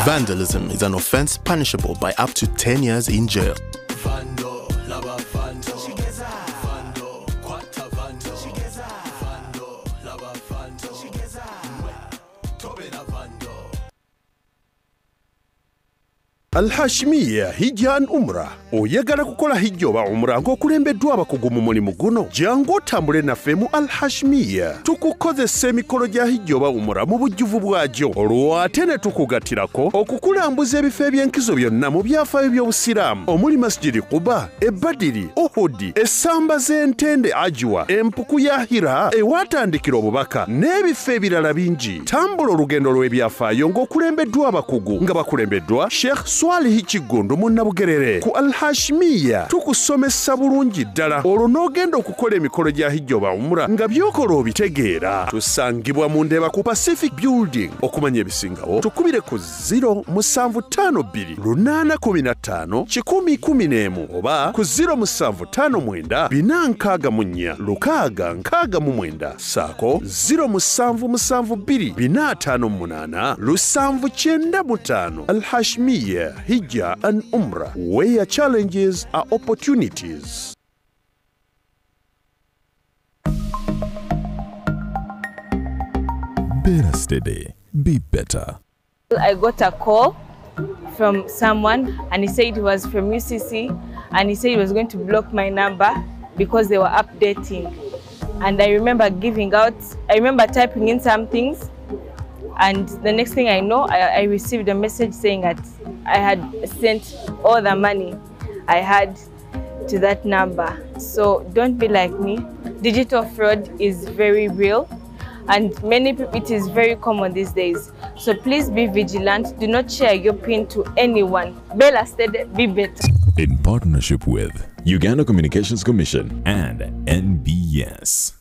Vandalism is an offense punishable by up to 10 years in jail. Al-Hashmiya hijja an umra. Oyagala kukola hijja oba umra ng'okulembeddwa abakugu mu mulimu guno. Jangu otambule naffe mu Al-Hashmiya. Tukukozesa emikolo gya hijja oba umra mu bujjuvu bwagyo. Olwo ate ne tukugattirako okukulambuza ebifo eby'enkizo byonna mu byafaayo by'obusiraamu. Omuli Masjidi Quba, Badiri, Uhudi, essamba z'entende Ajwa, empuku ya Hira, ewatandikira obubaka, n'ebifo ebirala bingi. Tambula olugendo lw'ebyafaayo ng'okulembeddwa abakugu nga bakulembeddwa Sheikh Swalihi Kigudde munnabugerere ku Al-Hashmiya. Tukusomesa bulungi ddala olwo n'ogenda okukola emikolo gya hijja oba umra nga by'okola obitegeera. Tusangibwa mu Ndeeba ku Pacific Building. Okumanya ebisingawo tukubire ku 0752 oba ku 0759 saako 0772 Al-Hashmiya Hijja and Umrah, where challenges are opportunities. Better steady, be better. I got a call from someone and he said he was from UCC and he said he was going to block my number because they were updating. And I remember typing in some things, and the next thing I know, I received a message saying that I had sent all the money I had to that number. So don't be like me. Digital fraud is very real, and many people, it is very common these days. So please be vigilant. Do not share your PIN to anyone. Bella said, be better. In partnership with Uganda Communications Commission and NBS.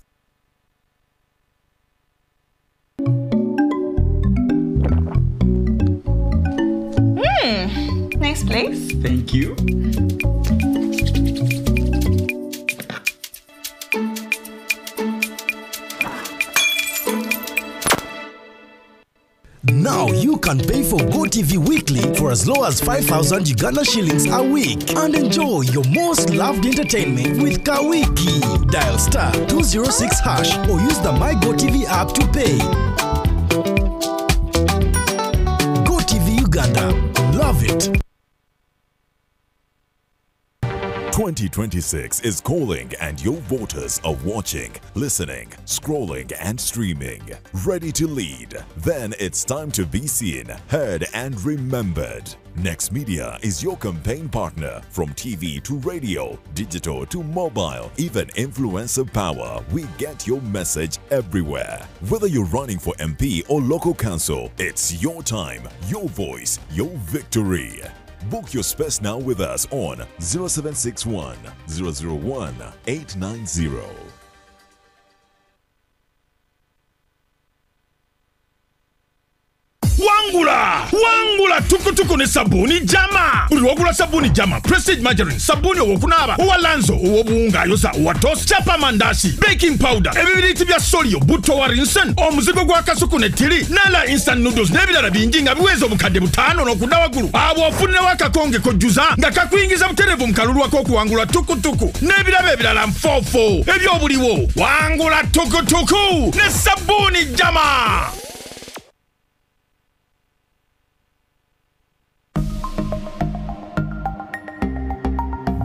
Nice place. Thank you. Now you can pay for GoTV weekly for as low as 5,000 Uganda shillings a week and enjoy your most loved entertainment with Kawiki. Dial *206# or use the My GoTV app to pay. GoTV Uganda. Love it. 2026 is calling and your voters are watching, listening, scrolling and streaming. Ready to lead? Then it's time to be seen, heard and remembered. Next Media is your campaign partner. From TV to radio, digital to mobile, even influencer power, we get your message everywhere. Whether you're running for MP or local council, it's your time, your voice, your victory. Book your space now with us on 0761 001 890. Wangula tukutuku ne sabuni jama. Buli wagula sabuni jama, Prestige Margarine, sabuni owokunaaba, owa Lanzo, owobuwunga ayoza, owa Toast, chapa mandasi, baking powder, ebibiriti bya Solio, buto wa Rinsen, omuzigo gwa kasuku ne tiri, nala instant noodles n'ebirala bingi nga biweza obukadde butaano n'okudda waggulu. Abo ofunira wakakonge kojjuza nga kakuyingiza butereevu mu kalulu ak'okuwangula tukutuku n'ebirabo ebirala nfoofo ebyobuliwo. Wangula tukutuku ne sabuni jama.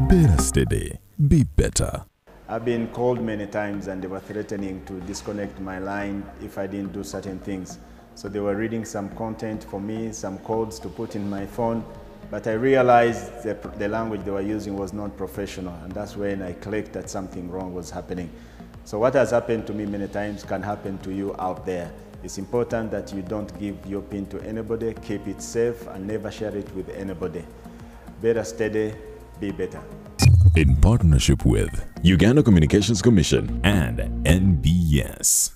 Better steady, be better. I've been called many times and they were threatening to disconnect my line if I didn't do certain things. So they were reading some content for me, some codes to put in my phone, But I realized the language they were using was not professional, and that's when I clicked that something wrong was happening. So what has happened to me many times can happen to you out there. It's important that you don't give your PIN to anybody, keep it safe, and never share it with anybody. Better steady, be better. In partnership with Uganda Communications Commission and NBS.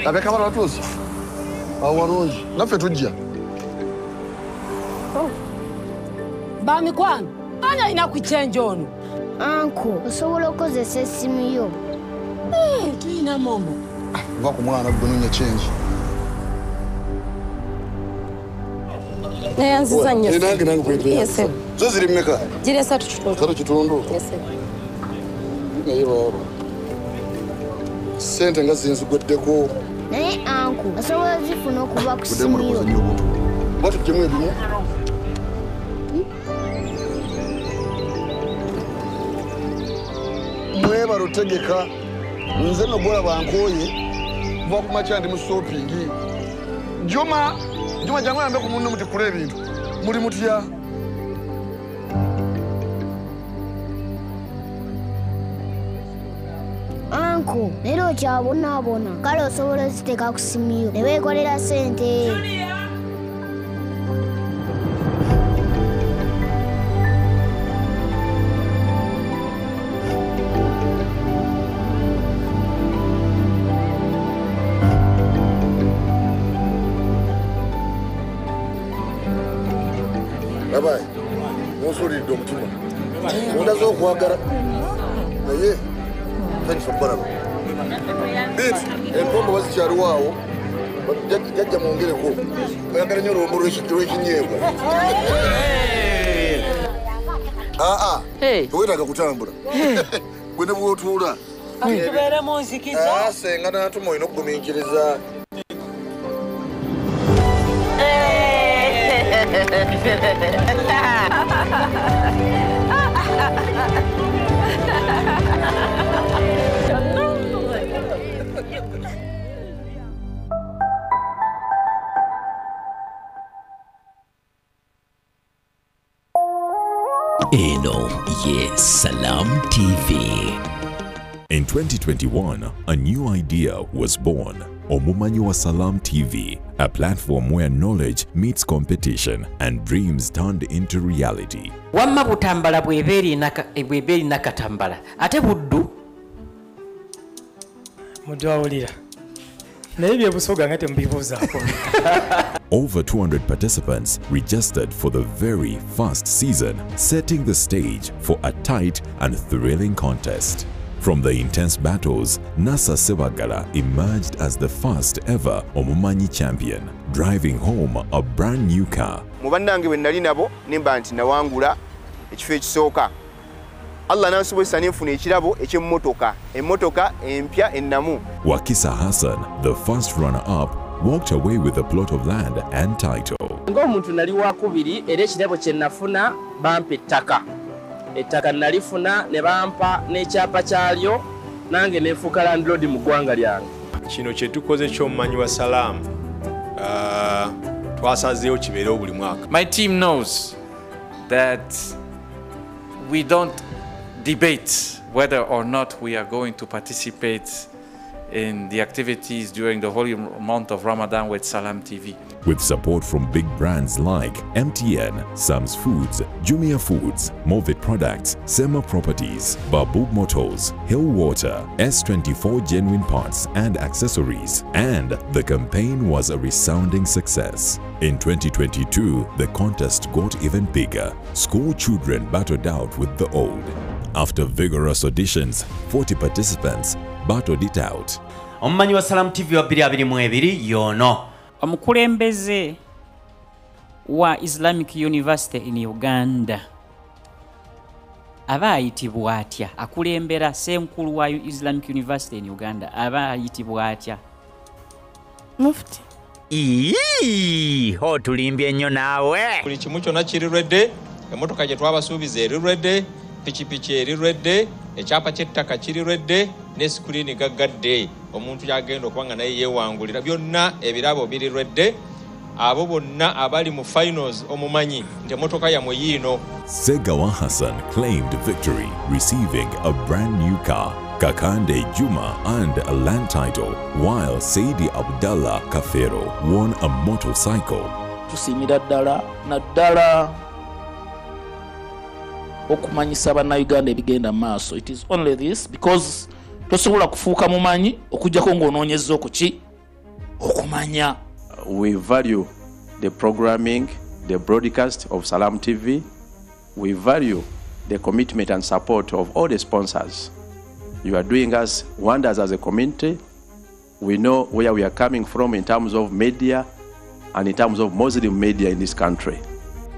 Abeka bana tuzi. Awarunji. Nafe tujja. Oh. Bami kwani? Anya inakuchenja ono. Anko, osobola okozesa essimu yo. Tulina momo. Va ku mwana gwe change. Nayanziza nnyo. Nange kwete. Yes. Zo ziri mmeka? Jire 3 kitundu. 3 kitundu. Yes. Nayo sente nga zinsugoddeko. Naye anko, osobola zifuna okuva ku ssimu yo. Batu gyemu ebimu. Mweba rutegeka nze no gola bankoye kuva ku macha ndi mu shopping. Juma jangu yambe ku munno muti kule ebintu. Muri mutya? Anko, lero kyabonaabona. Kale osobola ziteeka ku ssimu yo ne weekolera ssente. Bye-bye. Musulidde omutima. Ondaza okwagala. Naye thanks for baraba. Bit, empombo wazikyaliwo jajja mwongereko. Oyagala nnyo olwombo lw'ekinyeebwa. Tewetaaga kutambula. Gwe ne bw'otuula. Tubeere mu nzikiza. Senga n'atuma olina okugumiikiriza. Eno ye Salam TV. In 2021, a new idea was born. Omumanyi wa Salam TV, a platform where knowledge meets competition and dreams turned into reality. Wamma butambala bweberi nakatambala. Ate buddu. Mudawulira. Naye busoga ngate mbibuzaako. Over 200 participants registered for the very first season, setting the stage for a tight and thrilling contest. From the intense battles, Nasa Sebagala emerged as the first ever Omumanyi champion, driving home a brand new car. Mubannange bwe nali nabo nimba nti nawangula ekifo ekisooka. Allah nansobozesa nenfuna ekirabo eky'emmotoka, emmotoka empya ennamu. Wakisa Hassan, the first runner-up, walked away with a plot of land and title. Ng'omuntu nali wakubiri era ekirabo kye nafuna bampa ettaka. Ettaka nalifuna ne bampa n'ekyapa kyalyo nange neefuuka landlord mu ggwanga lyange. Kino kye tukoze ky'omumanyi wa Salam twasazeewo kibeerewo buli mwaka. My team knows that we don't debate whether or not we are going to participate in the activities during the holy month of Ramadan with Salam TV. With support from big brands like MTN, Sam's Foods, Jumia Foods, Movit Products, Sema Properties, Babub Motors, Hill Water, S24 Genuine Parts and Accessories, and the campaign was a resounding success. In 2022, the contest got even bigger. School children battled out with the old. After vigorous auditions, 40 participants battled it out. Omumanyi wa Salam TV wa 2022 yono. Omukulembeze wa Islamic University in Uganda aba ayitibwa atya? Akulembera ssenkulu wa Islamic University in Uganda aba ayitibwa atya? Mufti. Ho tulimbye nnyo naawe. Buli kimu kyonna kiri redde, emmotoka gye twabasuubiza eri redde, pikipiki erirwedde ekyapa ky'ettaka kirirwedde ne screen gaggadde omuntu yagenda okubanga naye yeewangulira byonna ebirabo birirwedde abo bonna abali mu finals omumanyi nti emotoka yamwe yiino. Segawa Hassan claimed victory, receiving a brand new car. Kakande Juma earned a land title, while Saidi Abdallah Kafero won a motorcycle. Tusiimira ddala naddala okumanyisa bannayuganda ebigenda maaso. It is only this because tosobola kufuuka mumanyi okujjako ng'onoonyezza okuki okumanya. We value the programming, the broadcast of Salam TV. We value the commitment and support of all the sponsors. You are doing us wonders as a community. We know where we are coming from in terms of media and in terms of Muslim media in this country.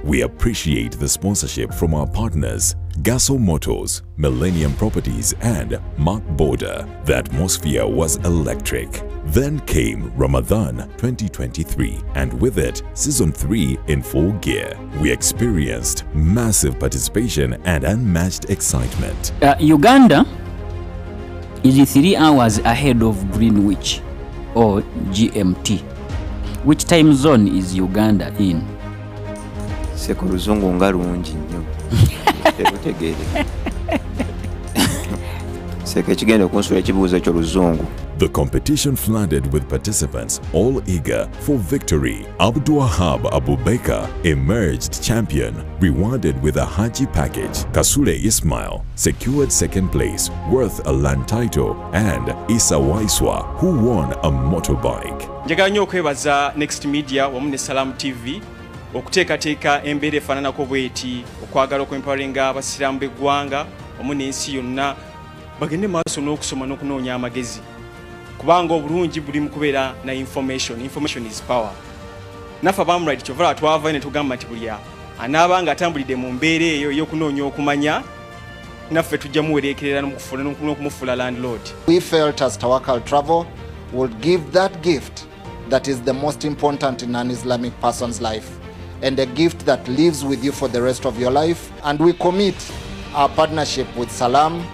We appreciate the sponsorship from our partners, Gaso Motors, Millennium Properties and Mark Border. The atmosphere was electric. Then came Ramadan 2023 and with it, Season 3 in full gear. We experienced massive participation and unmatched excitement. Uganda is 3 hours ahead of Greenwich or GMT. Which time zone is Uganda in? Seko luzungu nga lungi nnyo. Tegutegeere. Seko ekigenda kunsula ekibuuzo ekyo luzungu. The competition flooded with participants all eager for victory. Abdulwahab Abubakar emerged champion, rewarded with a Haji package. Kasule Ismail secured second place, worth a land title, and Isa Waiswa, who won a motorbike. Njagala nnyo okwebaza Next Media wamu ne Salam TV okuteekateeka embeera efaananako bw'eti, okwagala okwempawalinga abasiraamu b'eggwanga wamu n'ensi yonna bagende maaso n'okusoma n'okunoonya amagezi. Kubanga obulungi buli mu kubeera na information. Information is power. Naffe abamulide kyovala twava ne tugamba nti buli anaabanga atambulidde mu mbeera eyo ey'okunoonya okumanya naffe tujja muwereekerera n'okumufuula landlord. We felt as Tawakal Travel would give that gift that is the most important in an Islamic person's life and a gift that lives with you for the rest of your life. And we commit our partnership with Salam,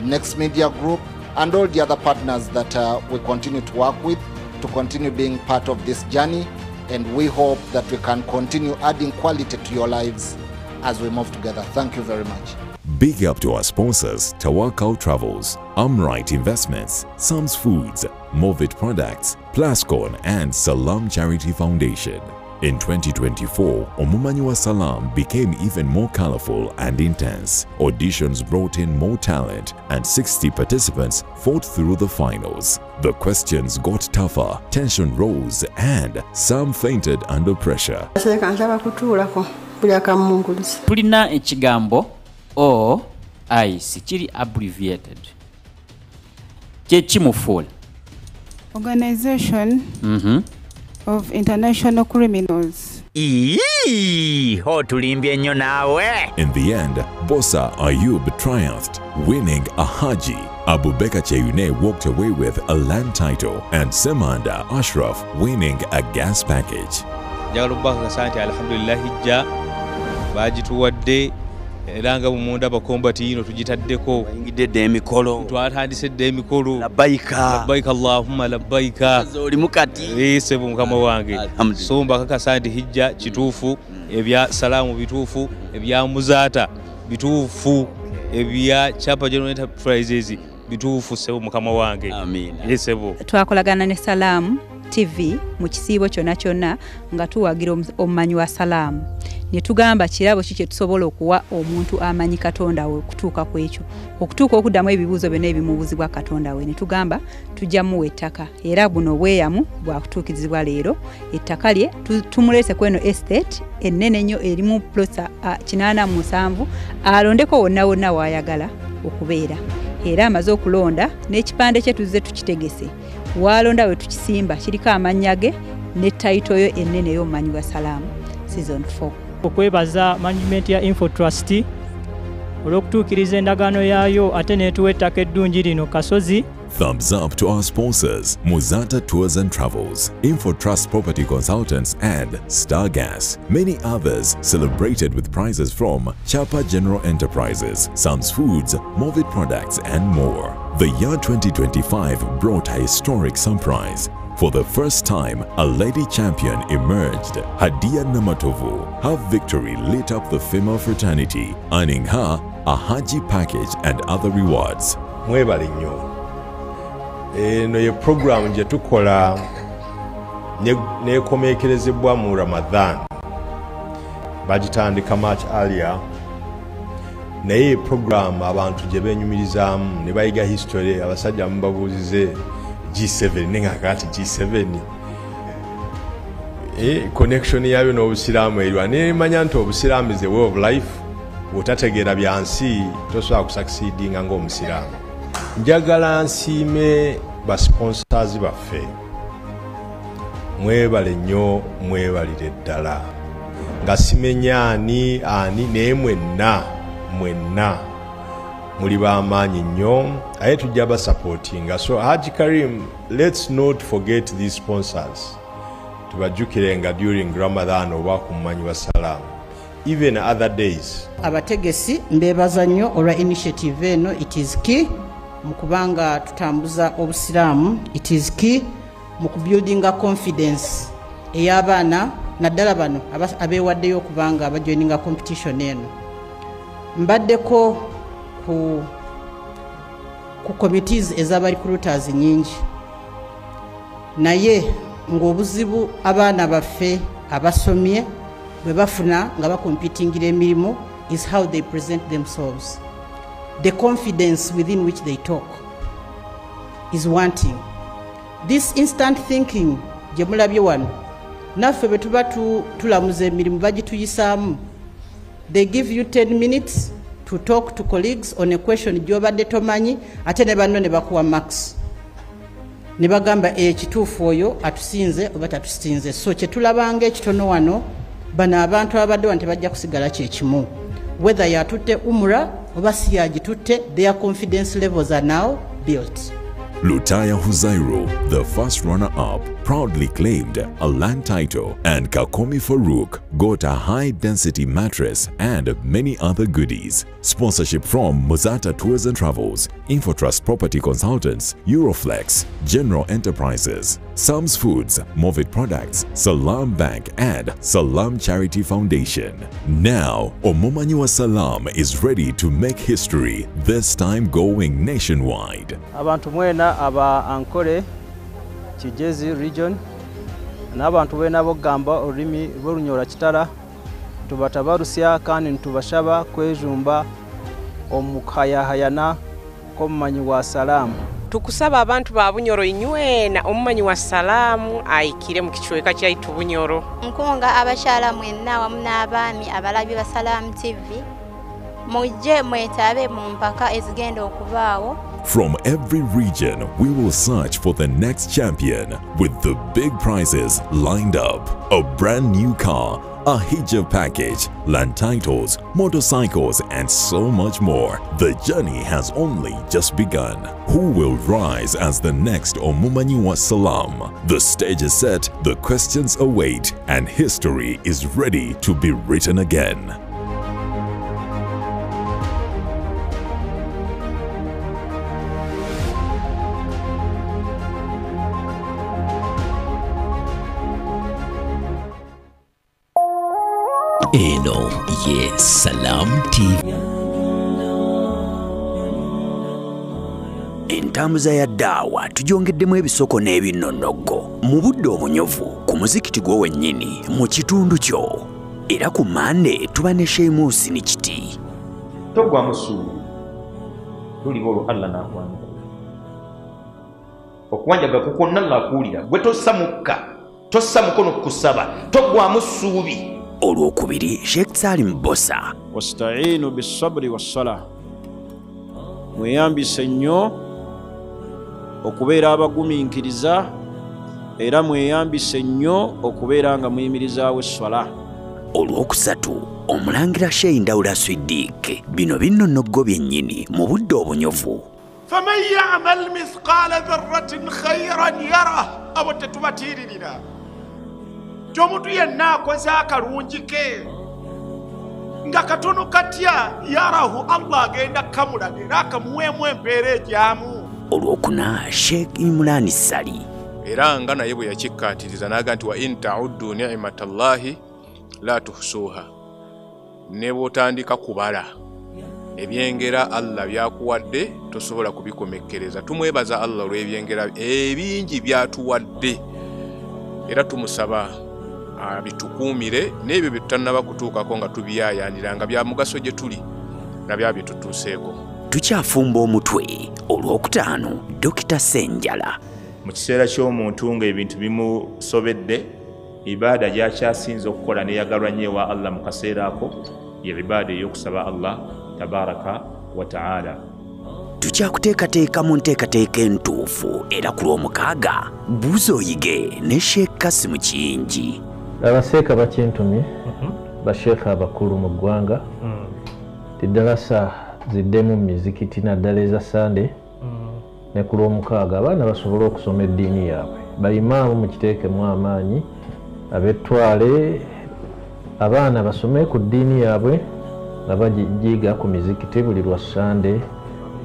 Next Media Group, and all the other partners that we continue to work with to continue being part of this journey. And we hope that we can continue adding quality to your lives as we move together. Thank you very much. Big up to our sponsors, Tawakal Travels, Amrite Investments, Sam's Foods, Movit Products, Plascon, and Salam Charity Foundation. In 2024, Omumanywa Salam became even more colorful and intense. Auditions brought in more talent, and 60 participants fought through the finals. The questions got tougher, tension rose, and some fainted under pressure. Tulina ekigambo OIC kiri abbreviated. Kyekimufuula? Organization of International Criminals. Otulimbye nnyo naawe. In the end, Bossa Ayub triumphed, winning a Haji. Abubakar Cheyune walked away with a land title, and Semanda Ashraf winning a gas package. Njagala okubaka kasante alhamdulillah hijja bagituwadde era nga bumunda bakombati ino tugitaddeko ingidde emikolo twatandise dde emikolo labbaika Allahumma labbaika oli mukati sebo mukama wange somba kakasante hijja kituufu ebya salamu bituufu ebya muzaata bituufu ebya Chapa General Enterprises bituufu sebo mukama wange amin sebo twakolagana ne Salam TV mu kisiibo kyonna nga tuwagira omumanyi wa Salam ne tugamba kirabo kiki tusobola okuwa omuntu amanyi Katonda we okutuuka ku ekyo okutuuka okuddamu ebibuuzo byonna ebimubuuzibwa Katonda we ne tugamba tujja muwe ettaka era buno bweyamu bwa kutuukirizibwa leero ettaka lye tumulese ku eno estate ennene nnyo erimu plosa 87 alondeko wonna waayagala okubeera era amaze okulonda n'ekipande kye tuzze tukitegese walonda we tukisimba kiriko amannya ge ne title yo ennene y'omumanyi wa Salam season 4. Okwebaza management ya Info Trust olw'okutuukiriza endagaano yaayo ate neetuwa ettaka eddungi lino Kasozi Thumbs up to our sponsors, Muzata Tours and Travels, InfoTrust Property Consultants and Stargas. Many others celebrated with prizes from Chapa General Enterprises, Sam's Foods, Movid Products and more. The year 2025 brought a historic surprise. For the first time, a lady champion emerged. Hadia Namatovu. Her victory lit up the female fraternity, earning her a Haji package and other rewards. Mwebale nnyo. Eno ye program gye tukola nekomekerezebwa mu Ramadan. Bagitandika much earlier. Naye program abantu gye benyumirizaamu ne bayiga history abasajja mubabuuzize G7 nenga kati G7 connection yayo n'obusiraamu erwa nemanya nti obusiraamu is the way of life. Otategeera byansi tosobola kusucceedinga ng'omusiraamu. Njagala nsiime ba sponsors baffe. Mwebale nnyo, mwebalire ddala. Nga simenya ani naye mwenna muli b'amaanyi nnyo aye tujja basupportinga. So Haji Karim, let's not forget these sponsors. Tubajjukirenga during Ramadan oba ku mumanyi wa salaamu. Even other days. Abategesi mbebaza nnyo olwa initiative eno. It is key mu kubanga tutambuza obusiraamu. It is key mu kubuildinga confidence ey'abaana naddala bano abeewaddeyo okubanga abajoininga competition eno. Mbaddeko ku committees ez'aba recruiters nyingi, naye ng'obuzibu abaana baffe abasomye bwe bafuna nga bakompitingira emirimu is how they present themselves. The confidence within which they talk is wanting. This instant thinking gye mulabye wano naffe bwe tuba tulamuza emirimu bagituyisaamu. They give you 10 minutes to talk to colleagues on a question gy'obadde tomanyi, ate ne banno ne bakuwa max. Ne bagamba ekituufu oyo atusinze oba tatusinze. So kye tulabanga ekitono wano bano abantu abadde wano tebajja kusigala kye kimu. Whether yatutte umra oba si yagitutte, their confidence levels are now built. Lutaya Huzairu, the first runner-up, proudly claimed a land title, and Kakomi Farouk got a high-density mattress and many other goodies. Sponsorship from Muzata Tours and Travels, InfoTrust Property Consultants, Euroflex, General Enterprises, Sam's Foods, Movid Products, Salam Bank and Salam Charity Foundation. Now, Omomanywa Salam is ready to make history, this time going nationwide. Abantu mwena aba Ankole Kigezi region n'abantu bena bogamba olulimi lw'Olunyola Kitala tubatabarusya kandi ntubashaba kwejumba omukayahayana k'omumanyi wa salaamu. Tukusaba abantu ba Bunyoro inywena omumanyi wa salaamu ayikire mu kichweka kyaitu Bunyoro. Nkunga abashala mwenna wamu n'abaami abalabi ba Salam TV mujje mwetabe mu mpaka ezigenda okubaawo. From every region, we will search for the next champion with the big prizes lined up. A brand new car, a hijab package, land titles, motorcycles, and so much more. The journey has only just begun. Who will rise as the next Omumanywa Salam? The stage is set, the questions await, and history is ready to be written again. Eno ye Salam TV. Entambuza ya daawa tujongeddemu ebisoko n'ebinnonogo mu budde obunyovu ku muzikiti gwo wennyini mu kitundu kyo. Era ku Mande tuba ne Sheamus ni kiti. Togwa musuulu tulibolo Allah n'akwanja. Okuwanjaga kukonna ng'akuwulira gwe tossa mukono kusaba togwa musuubi. Olwokubiri Sheikh Salim Bosa. Wasta'inu bis-sabri was-salah. Mweyambise nnyo okubeera abagumiikiriza era mweyambise nnyo okubeera nga muyimirizaawo esswala. Olwokusatu Omulangira Sheikh Ndawula Siddiq. Bino binnonogo byennyini mu budde obunyovu. faman ya'mal mithqala dharratin khayran yarah abo tetubatirira omuntu yenna akoze akalungi ke nga katono katya yarahu Allah agenda kamulaga era akamuweemu empeera ejyamu. Olwokuna Sheikh Imran Sali era nga naye bwe yakikkaatiriza n'aga nti wa in ta'uddu ni'matallahi la tuhsuha, ne bw'otandika kubala ebyengera Allah byakuwadde tosobola kubikomekkereza. Tumwebaza Allah olw'ebyengera ebingi byatuwadde era tumusaba bitukuumire n'ebyo bye tutannaba kutuukako nga tubiyaayaanira nga bya mugaso gye tuli nabyo bitutuuseeko. Tukyafumba omutwe olwokutaano Dr. Senjala. Mu kiseera ky'omuntu ng'ebintu bimusobedde, ibaada gy'akyasinze okukola neyagalwa nnyo ewa Allah mu kaseera ako ye ibaada ey'okusaba Allah tabaraka wa ta'ala. Tukyakuteekateeka mu nteekateeka entuufu era ku Lwomukaaga buuza oyige ne Sheikh Kasimu Kiyingi. Abaseeka bakintumye basheekha abakulu mu ggwanga tiddalasa ziddemu mizikiti naddala eza Sande ne ku Lwomukaaga abaana basobole okusoma eddiini yaabwe. Bayimaamu mukiteekemu amaanyi, ab'ettwale abaana basome ku ddiini yaabwe nga bagiyiga ku mizikiti buli lwa Sande,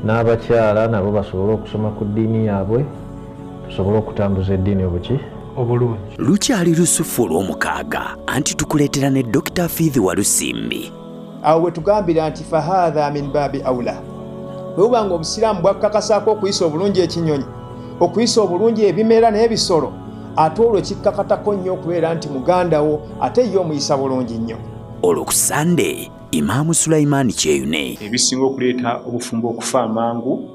n'abakyala nabo basobole okusoma ku ddiini yaabwe, tusobole okutambuza eddiini obuki obulungi. Lukyali lusufu Olwomukaaga anti tukuleetera ne Dr. Fidhi Walusimbi. Awo bwe tugambira nti fahadha min babi awla, bwe buba nga Obusiraamu bwakkakasaako okuyisa obulungi ekinyonyi, okuyisa obulungi ebimera n'ebisolo, ate olwo kikkakatako nnyo okubeera nti muganda wo ate ye omuyisa bulungi nnyo. Olwo ku Sande Imaamu Sulaimaani Kyeyune. Ebisinga okuleeta obufumbo okufa amangu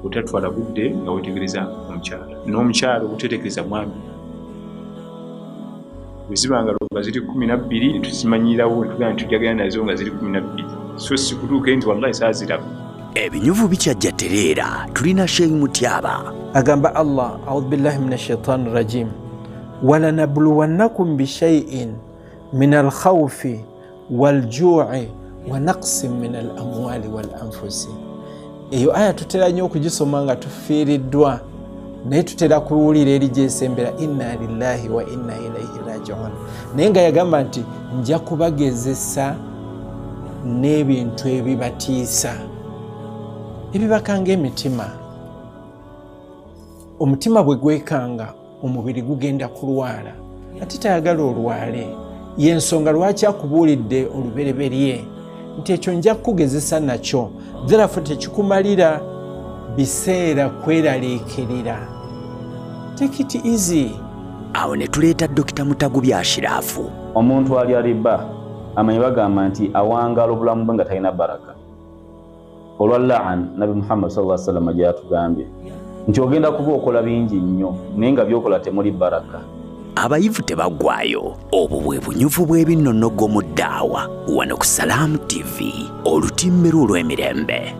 otatwala budde nga wetegereza omukyala, n'omukyala obutetegereza mwami. Bwezibanga nga ziri 12 tuzimanyirawo netugamba nti tujagala nazo nga ziri 12, so sikutuuke nti wallahi saaziraba. Ebinyuvu bikyajja tereera tulina Sheikh Mutyaba. Agamba Allah, a'udhu billahi minash shaitani rajim, walanabluwannakum bishay'in min alkhawfi walju'i wa naqsin min alamwali walanfusi. Eyo aya tutera nnyo okugisoma nga tufiiriddwa, naye tutera kuwulira eri gyesembera inna lillahi wa inna ilaihi raji'un. Naye nga yagamba nti nja kubagezesa n'ebintu ebibatiisa ebibakanga emitima. Omutima bwe gwekanga omubiri gugenda kulwala, ate tayagala olwale. Y'ensonga lwaki akubuulidde olubereberye nti ekyo nja kukugezesa nakyo, therefore tekikumalira biseera kweraliikirira. Take it easy. Awo ne tuleeta Dr. Mutagubi Ashirafu. Omuntu ali aliba amanyi bagamba nti awangala obulamu bwe nga talina baraka. Olwa la'an Nabi Muhammad sallallahu alaihi wasallam gyatugambye nti ogenda kuba okola bingi nnyo naye nga byokola temuli baraka. Abayivu tebaggwayo. Obwo bwe bunyuvu bw'ebinnonogo mu ddaawa wano ku Salam TV, olutimbe olw'emirembe.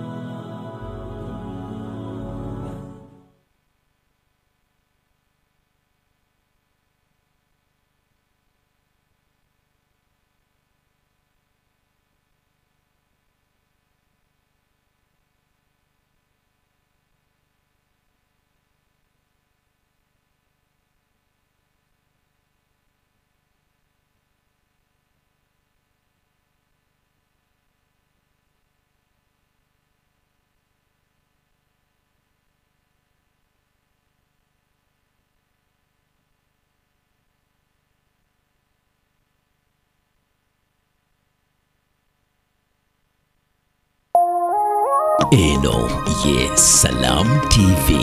Eno ye Salam TV.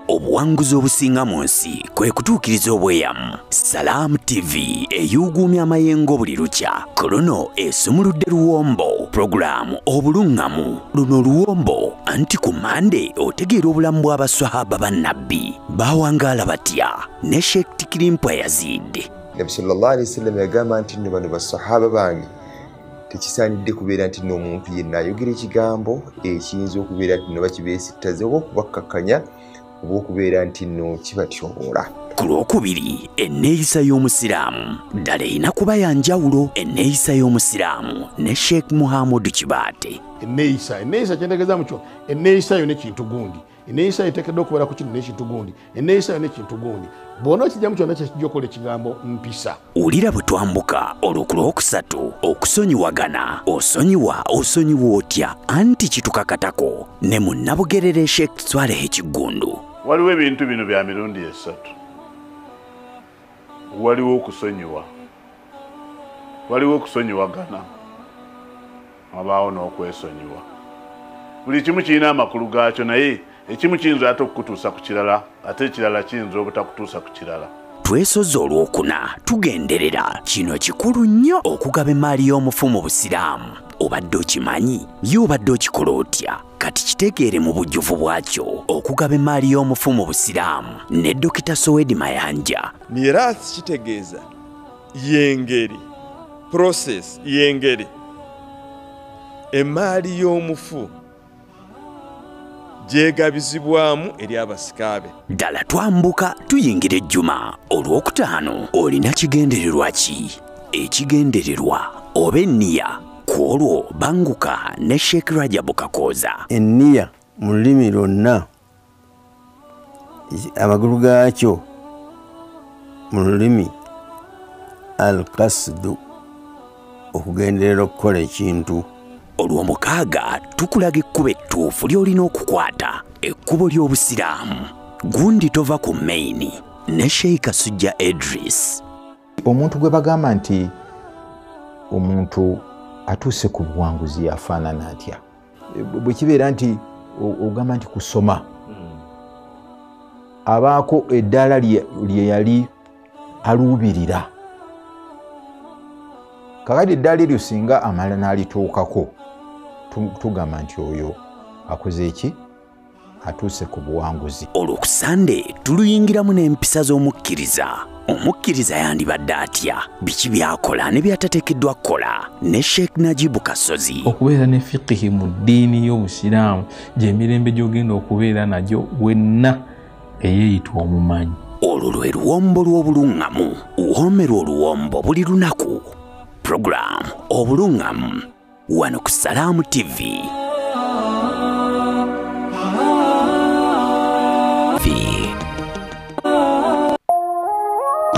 Obuwanguzi obusinga mu nsi kwe kutuukiriza obweyamu. Salam TV eyuguumya amayengo buli lukya. Kolono esumuludde luwombo. Programu obulungamu. Luno luwombo anti ku Mande otegeera obulamu bw'abaswahaba bannabbi bawangaala batya ne Sheikh Tikirimpwa Yazid. Nabi sallallahu alaihi wasallam yagamba nti nno bano basahaba bange tekisaanidde kubeera nti nno omuntu yenna ayogera ekigambo ekiyinza okubeera nti nno bakibeesittaze oba okubakkakanya oba okubeera nti nno kibatyoboola. ku lwokubiri enneeyisa y'omusiraamu ddala erina kuba ya njawulo enneeyisa y'omusiraamu ne sheekh muhammadu kibaate. enneeyisa kyentegeeza mukyo enneeyisa yo nekintu gundi enneeyisa eteekeddwa okubeera ku kino n'ekintu gundi enneeyisa yo nekintu gundi bw'ona okijjamu kyonna kyekijja okukola ekigambo mpisa. Wulira bwe twambuka olwo ku lwokusatu okusonyiwagana osonyiwa otya anti kitukakatako ne munnabugerere Sheikh Swaleh Kiggundu. Waliwo ebintu bino bya mirundi esatu. Waliwo okusonyiwa, waliwo okusonyiwagana, wabaawo n'okwesonyiwa. Buli kimu kirina amakulu gaakyo naye ekimu kiyinza ate okukutuusa ku kirala ate ekirala kiyinza obutakutuusa ku kirala. Twesoza olwokuna tugenderera kino kikulu nnyo okugaba emmaali y'omufu mu busiraamu. Obadde okimanyi ye obadde okikola otya? Kati kitegeere mu bujjuvu bwakyo okugaba emmaali y'omufu mu busiraamu ne Dokita Sowedi Mayanja. Miraasi kitegeeza yengeri process yengeri emmaali y'omufu gyegabizibwamu eri abasikaabe. Ddala twambuka tuyingira ejjuma olwokutaano olina kigendererwa ki? Ekigendererwa oba enniya ku olwo banguka ne Sheikh Rajabu Kakooza. Enniya mu lulimi lwonna amagulu gaakyo mu lulimi al-qasdu okugenderera okukola ekintu. Olw'omukaaga tukulaga ekkubo ettuufu ly'olina okukwata ekkubo ly'obusiraamu. Gundi tova ku maini ne Sheikh Sujja Idris. Omuntu gwe bagamba nti omuntu atuuse ku buwanguzi afaanana atya? Bwe kibeera nti ogamba nti kusoma abaako eddaala lye yali aluubirira, kakati eddaala eryo singa amala n'alituukako tugamba nti oyo akoze eki? Atuuse ku buwanguzi. Olwo ku Sande tuluyingiramu n'empisa z'omukkiriza. Omukkiriza yandibadde atya? Biki byakola ne byatateekeddwa kukola? Ne Sheikh Najibu Kasozi. Okubeera ne fiqihi mu ddiini y'Obusiraamu gy'emirembe gy'ogenda okubeera nagyo wenna eyeeyitwa omumanyi. Olwo lwe luwombo lw'obuluŋŋamu. Woomera oluwombo buli lunaku. Program obuluŋŋamu wano ku Salaamu TV.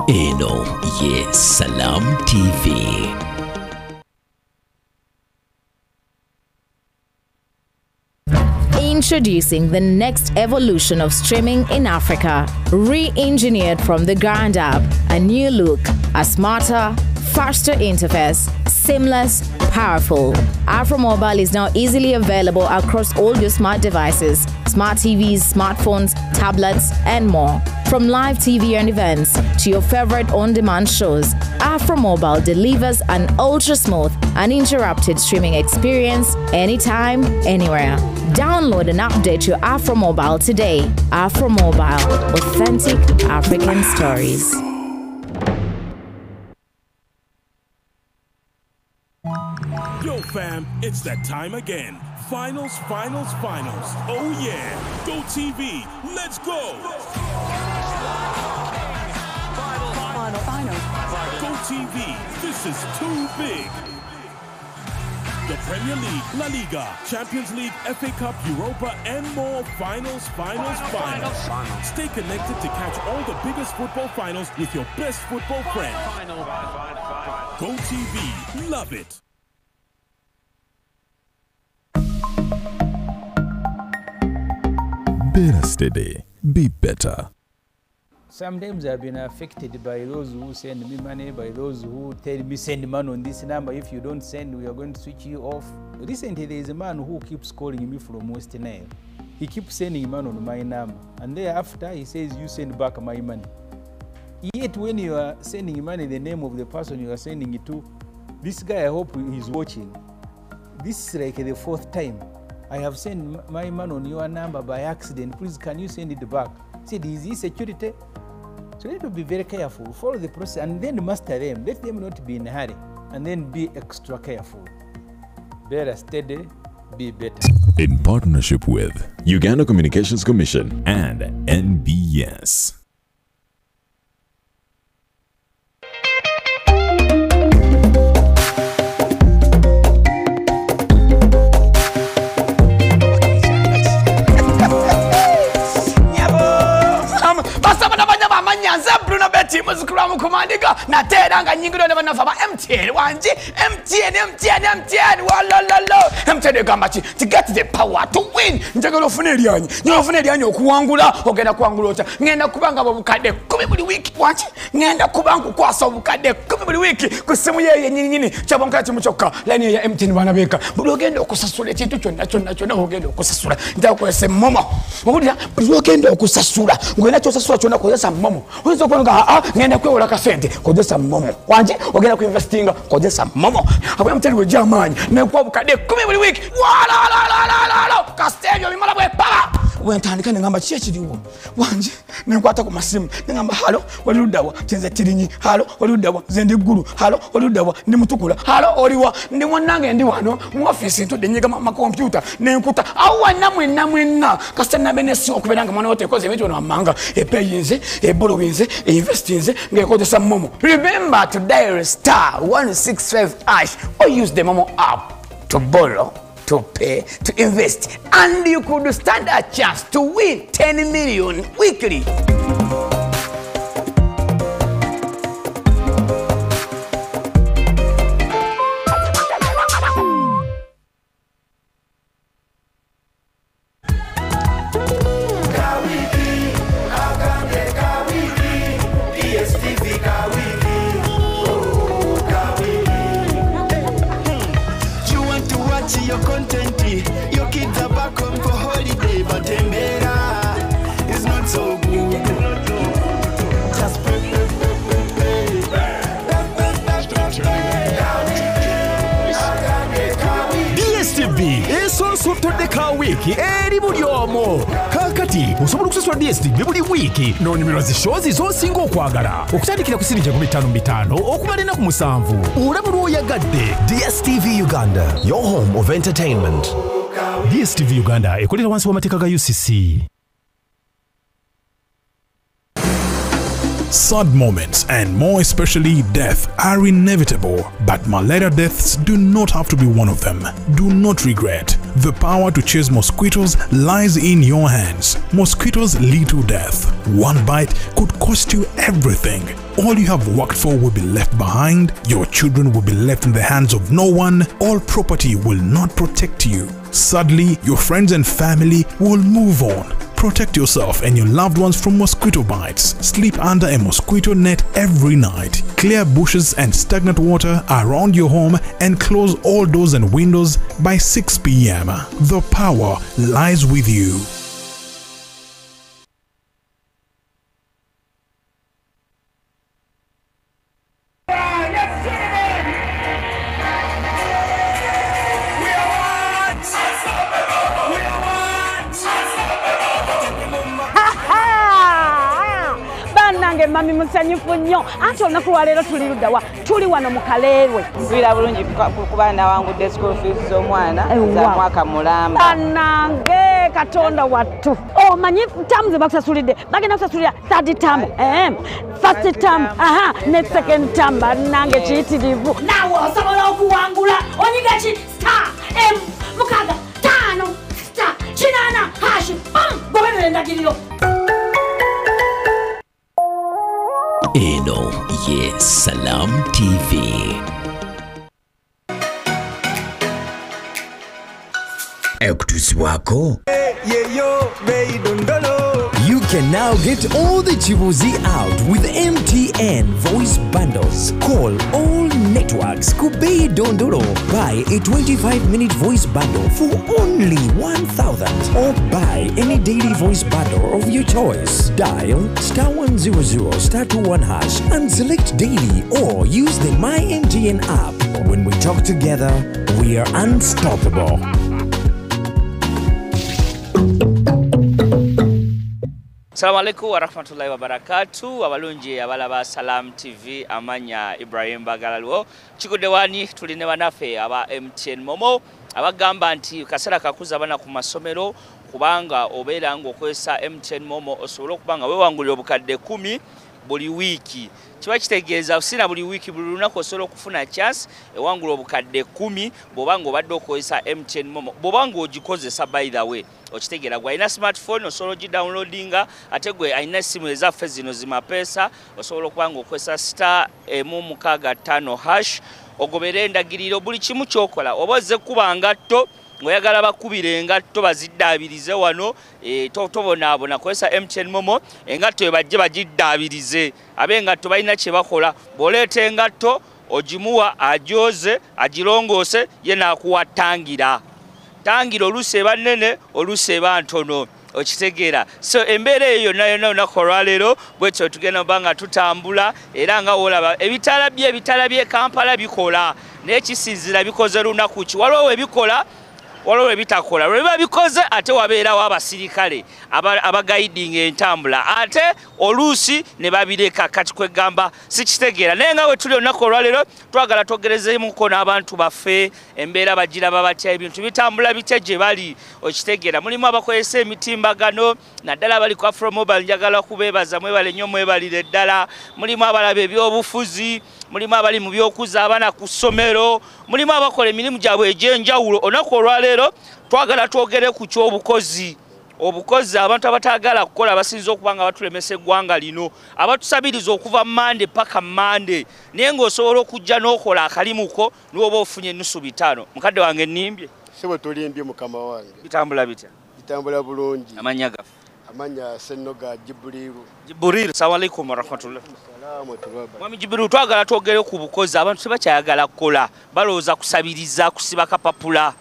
Eno ye Salaamu TV. Introducing the next evolution of streaming in Africa, re-engineered from the ground up. A new look, a smarter, faster interface, seamless, powerful. AfroMobile is now easily available across all your smart devices, smart TVs, smartphones, tablets, and more. From live TV and events to your favorite on-demand shows, AfroMobile delivers an ultra-smooth, uninterrupted streaming experience anytime, anywhere. Download and update your AfroMobile today. AfroMobile, authentic African stories. Yo fam, it's that time again. Finals. Oh yeah. Go TV. Let's go. Final. Go TV. This is too big. The Premier League, La Liga, Champions League, FA Cup, Europa, and more. Finals. Stay connected to catch all the biggest football finals with your best football friend. Go TV. Love it. Better steady, be better. Sometimes I've been affected by those who send me money, by those who tell me send money on this number. If you don't send, we are going to switch you off. Recently, there is a man who keeps calling me from West Nile. He keeps sending money on my number. And thereafter, he says, you send back my money. Yet when you are sending money in the name of the person you are sending it to, this guy, I hope he's watching. This is like the fourth time. I have sent my money on your number by accident. Please, can you send it back? He said, is he security? So you need to be very careful. Follow the process and then master them. Let them not be in a hurry. And then be extra careful. Better steady, be better. In partnership with Uganda Communications Commission and NBS. nanga nyingiro ne banafa ba MTN wanji MTN walalalo MTN gamba chi to get the power to win njagalo fune lyanyi okuwangula ogenda kuwangula ota ngenda kubanga obukadde 10 buli wiki wanji ngenda kubanga kwasa obukadde 10 buli wiki ku simu ye nyinyi chabonka chimu chokka line ya MTN bana beka buli ogenda okusasula ekintu kyonna ogenda okusasula ntakwese momo obulira buli ogenda okusasula ngenda kyosasula kyonna kozesa momo oyinza okubanga ngenda kwewola kasente kozesa momo wanji ogenda kuinvestinga kozesa momo abo MTN wejamanyi nekuwa obukadde 10 buli wiki wala kastelio bimala bwe pala wentandika ngamba chiriwo wanje nenkwata ku masimu ngamba halo walirudawa tenze tirinyi halo walirudawa zende guru halo walirudawa ndi mutukula halo oliwa ndi mwanange ndi wano mu office ntode nyiga ma computer nenkuta awa namwe kasana benesi okuberanga mwana wote koze ebintu n'amanga epeyinze ebolowinze investinze ngekozesa momo. Remember to dial *165# or use the momo app to borrow, to pay, to invest, and you could stand a chance to win 10 million weekly. eri buli omu kakati osobola okusasula DSTV buli wiiki n'onyumirwa zishozi z'osinga okwagala okutandikira ku siringi 5,500 okumala ennaku 7 olaba lw'oyagadde. DSTV Uganda, your home of entertainment. DSTV Uganda ekolera wansi w'amateeka ga UCC. Sad moments and more especially death are inevitable, but malaria deaths do not have to be one of them. Do not regret. The power to chase mosquitoes lies in your hands. Mosquitoes lead to death. One bite could cost you everything. All you have worked for will be left behind. Your children will be left in the hands of no one. All property will not protect you. Sadly, your friends and family will move on. Protect yourself and your loved ones from mosquito bites. Sleep under a mosquito net every night. Clear bushes and stagnant water around your home and close all doors and windows by 6 p.m. The power lies with you. Mami musanyufu nnyo ate olunaku lwa leero tuli luddawa tuli wano mu Kaleerwe mpulira bulungi kuba nawangudde school fees z'omwana za mwaka mulamba anange katonda wattu omanyi tamu ze bakusasulidde bagenda kusasulira third term first term ne second term bannange kiyitirivu naawe osobola okuwangula onyiga ki star mukaaga 5 star 8 goberera endagiriro. Eno ye Salam TV. Ekutuswako. You can now get all the Chibuzi out with MTN voice bundles. Call all networks Kubei Dondoro. Buy a 25-minute voice bundle for only 1,000 or buy any daily voice bundle of your choice. Dial *100*21# and select daily or use the My MTN app. When we talk together, we are unstoppable. Assalamu alaikum wa rahmatullahi wa barakatuh. Abalungi abalaba Salam TV amanya Ibrahim Bagalaliwo. Kigudde Waani tuli ne banafe aba MTN Momo abagamba nti kasera kakuza bana ku masomero kubanga obeera ng'okozesa MTN Momo osobola okubanga weewangulira obukadde 10 buli wiiki kiba kitegeeza sina buli wiiki buli lunaku osobola okufuna chance ewangula obukadde 10 bw'obanga obadde okozesa MTN Momo bw'obanga ogikozesa by the way okitegeera gwe alina smartphone osobola ogidownloadinga ate gwe alina essimu ezaffe zino zimapeesa osobola okubanga okozesa star 165 hash ogobera endagiriro buli kimu kyokola oba ozze kuba ngatto ngoyagala bakubire engatto baziddaabirize wano tobonaabona kozesa MTN Momo engatto ebajje bagiddaabirize abengatto balina kye bakola bw'oleeta engatto ogimuwa ajoze agirongoose ye naakuwa tangira oluusi eba nnene oluusi eba ntono okitegeera so embeera eyo yonna olunaku olwaleero bwetyo tugenda obanga tutambula era nga olaba ebitala by'e Kampala bikola naye kisinzira bikoze lunaku ki waliwo ebikola waliwo ebitakola lwe biba bikoze ate wabeerawo abasirikale abagayidinga entambula ate oluusi ne babireka kati kwegamba sikitegeera naye nga we tuli olunaku olwaleero twagala twogerezeemuko n'abantu baffe embeera bagiraba batya ebintu bitambula bitya gye bali okitegeera mulimu abakozesa emitimbagano naddala bali ku Afro Mobile njagala kubeebaza mwebale nnyo mwebalire ddala mulimu abalaba ebyobufuzi mulimu abali mu byokuza abaana ku ssomero mulimu abakola emirimu gyabwe egy'enjawulo olunaku olwaleero twagala twogere ku ky'obukozi obukozi abantu abatagala kukola basinza okuba nga batulemesa eggwanga lino abatusabiriza okuva Mande paka Mande naye ng'osobola okujja n'okola akalimuko niwoba ofunye ennusu 5 mukadde wange ennimbye sebo tolimbye mukama wange bitambula bitya bitambula bulungi amanya gafu amanya Senoga Jibril assalamu alaikum warahmatullahi salamu tulaba mwami Jibril twagala twogere ku bukozi abantu tebakyayagala kukola balowooza kusabiriza kusiba kapapula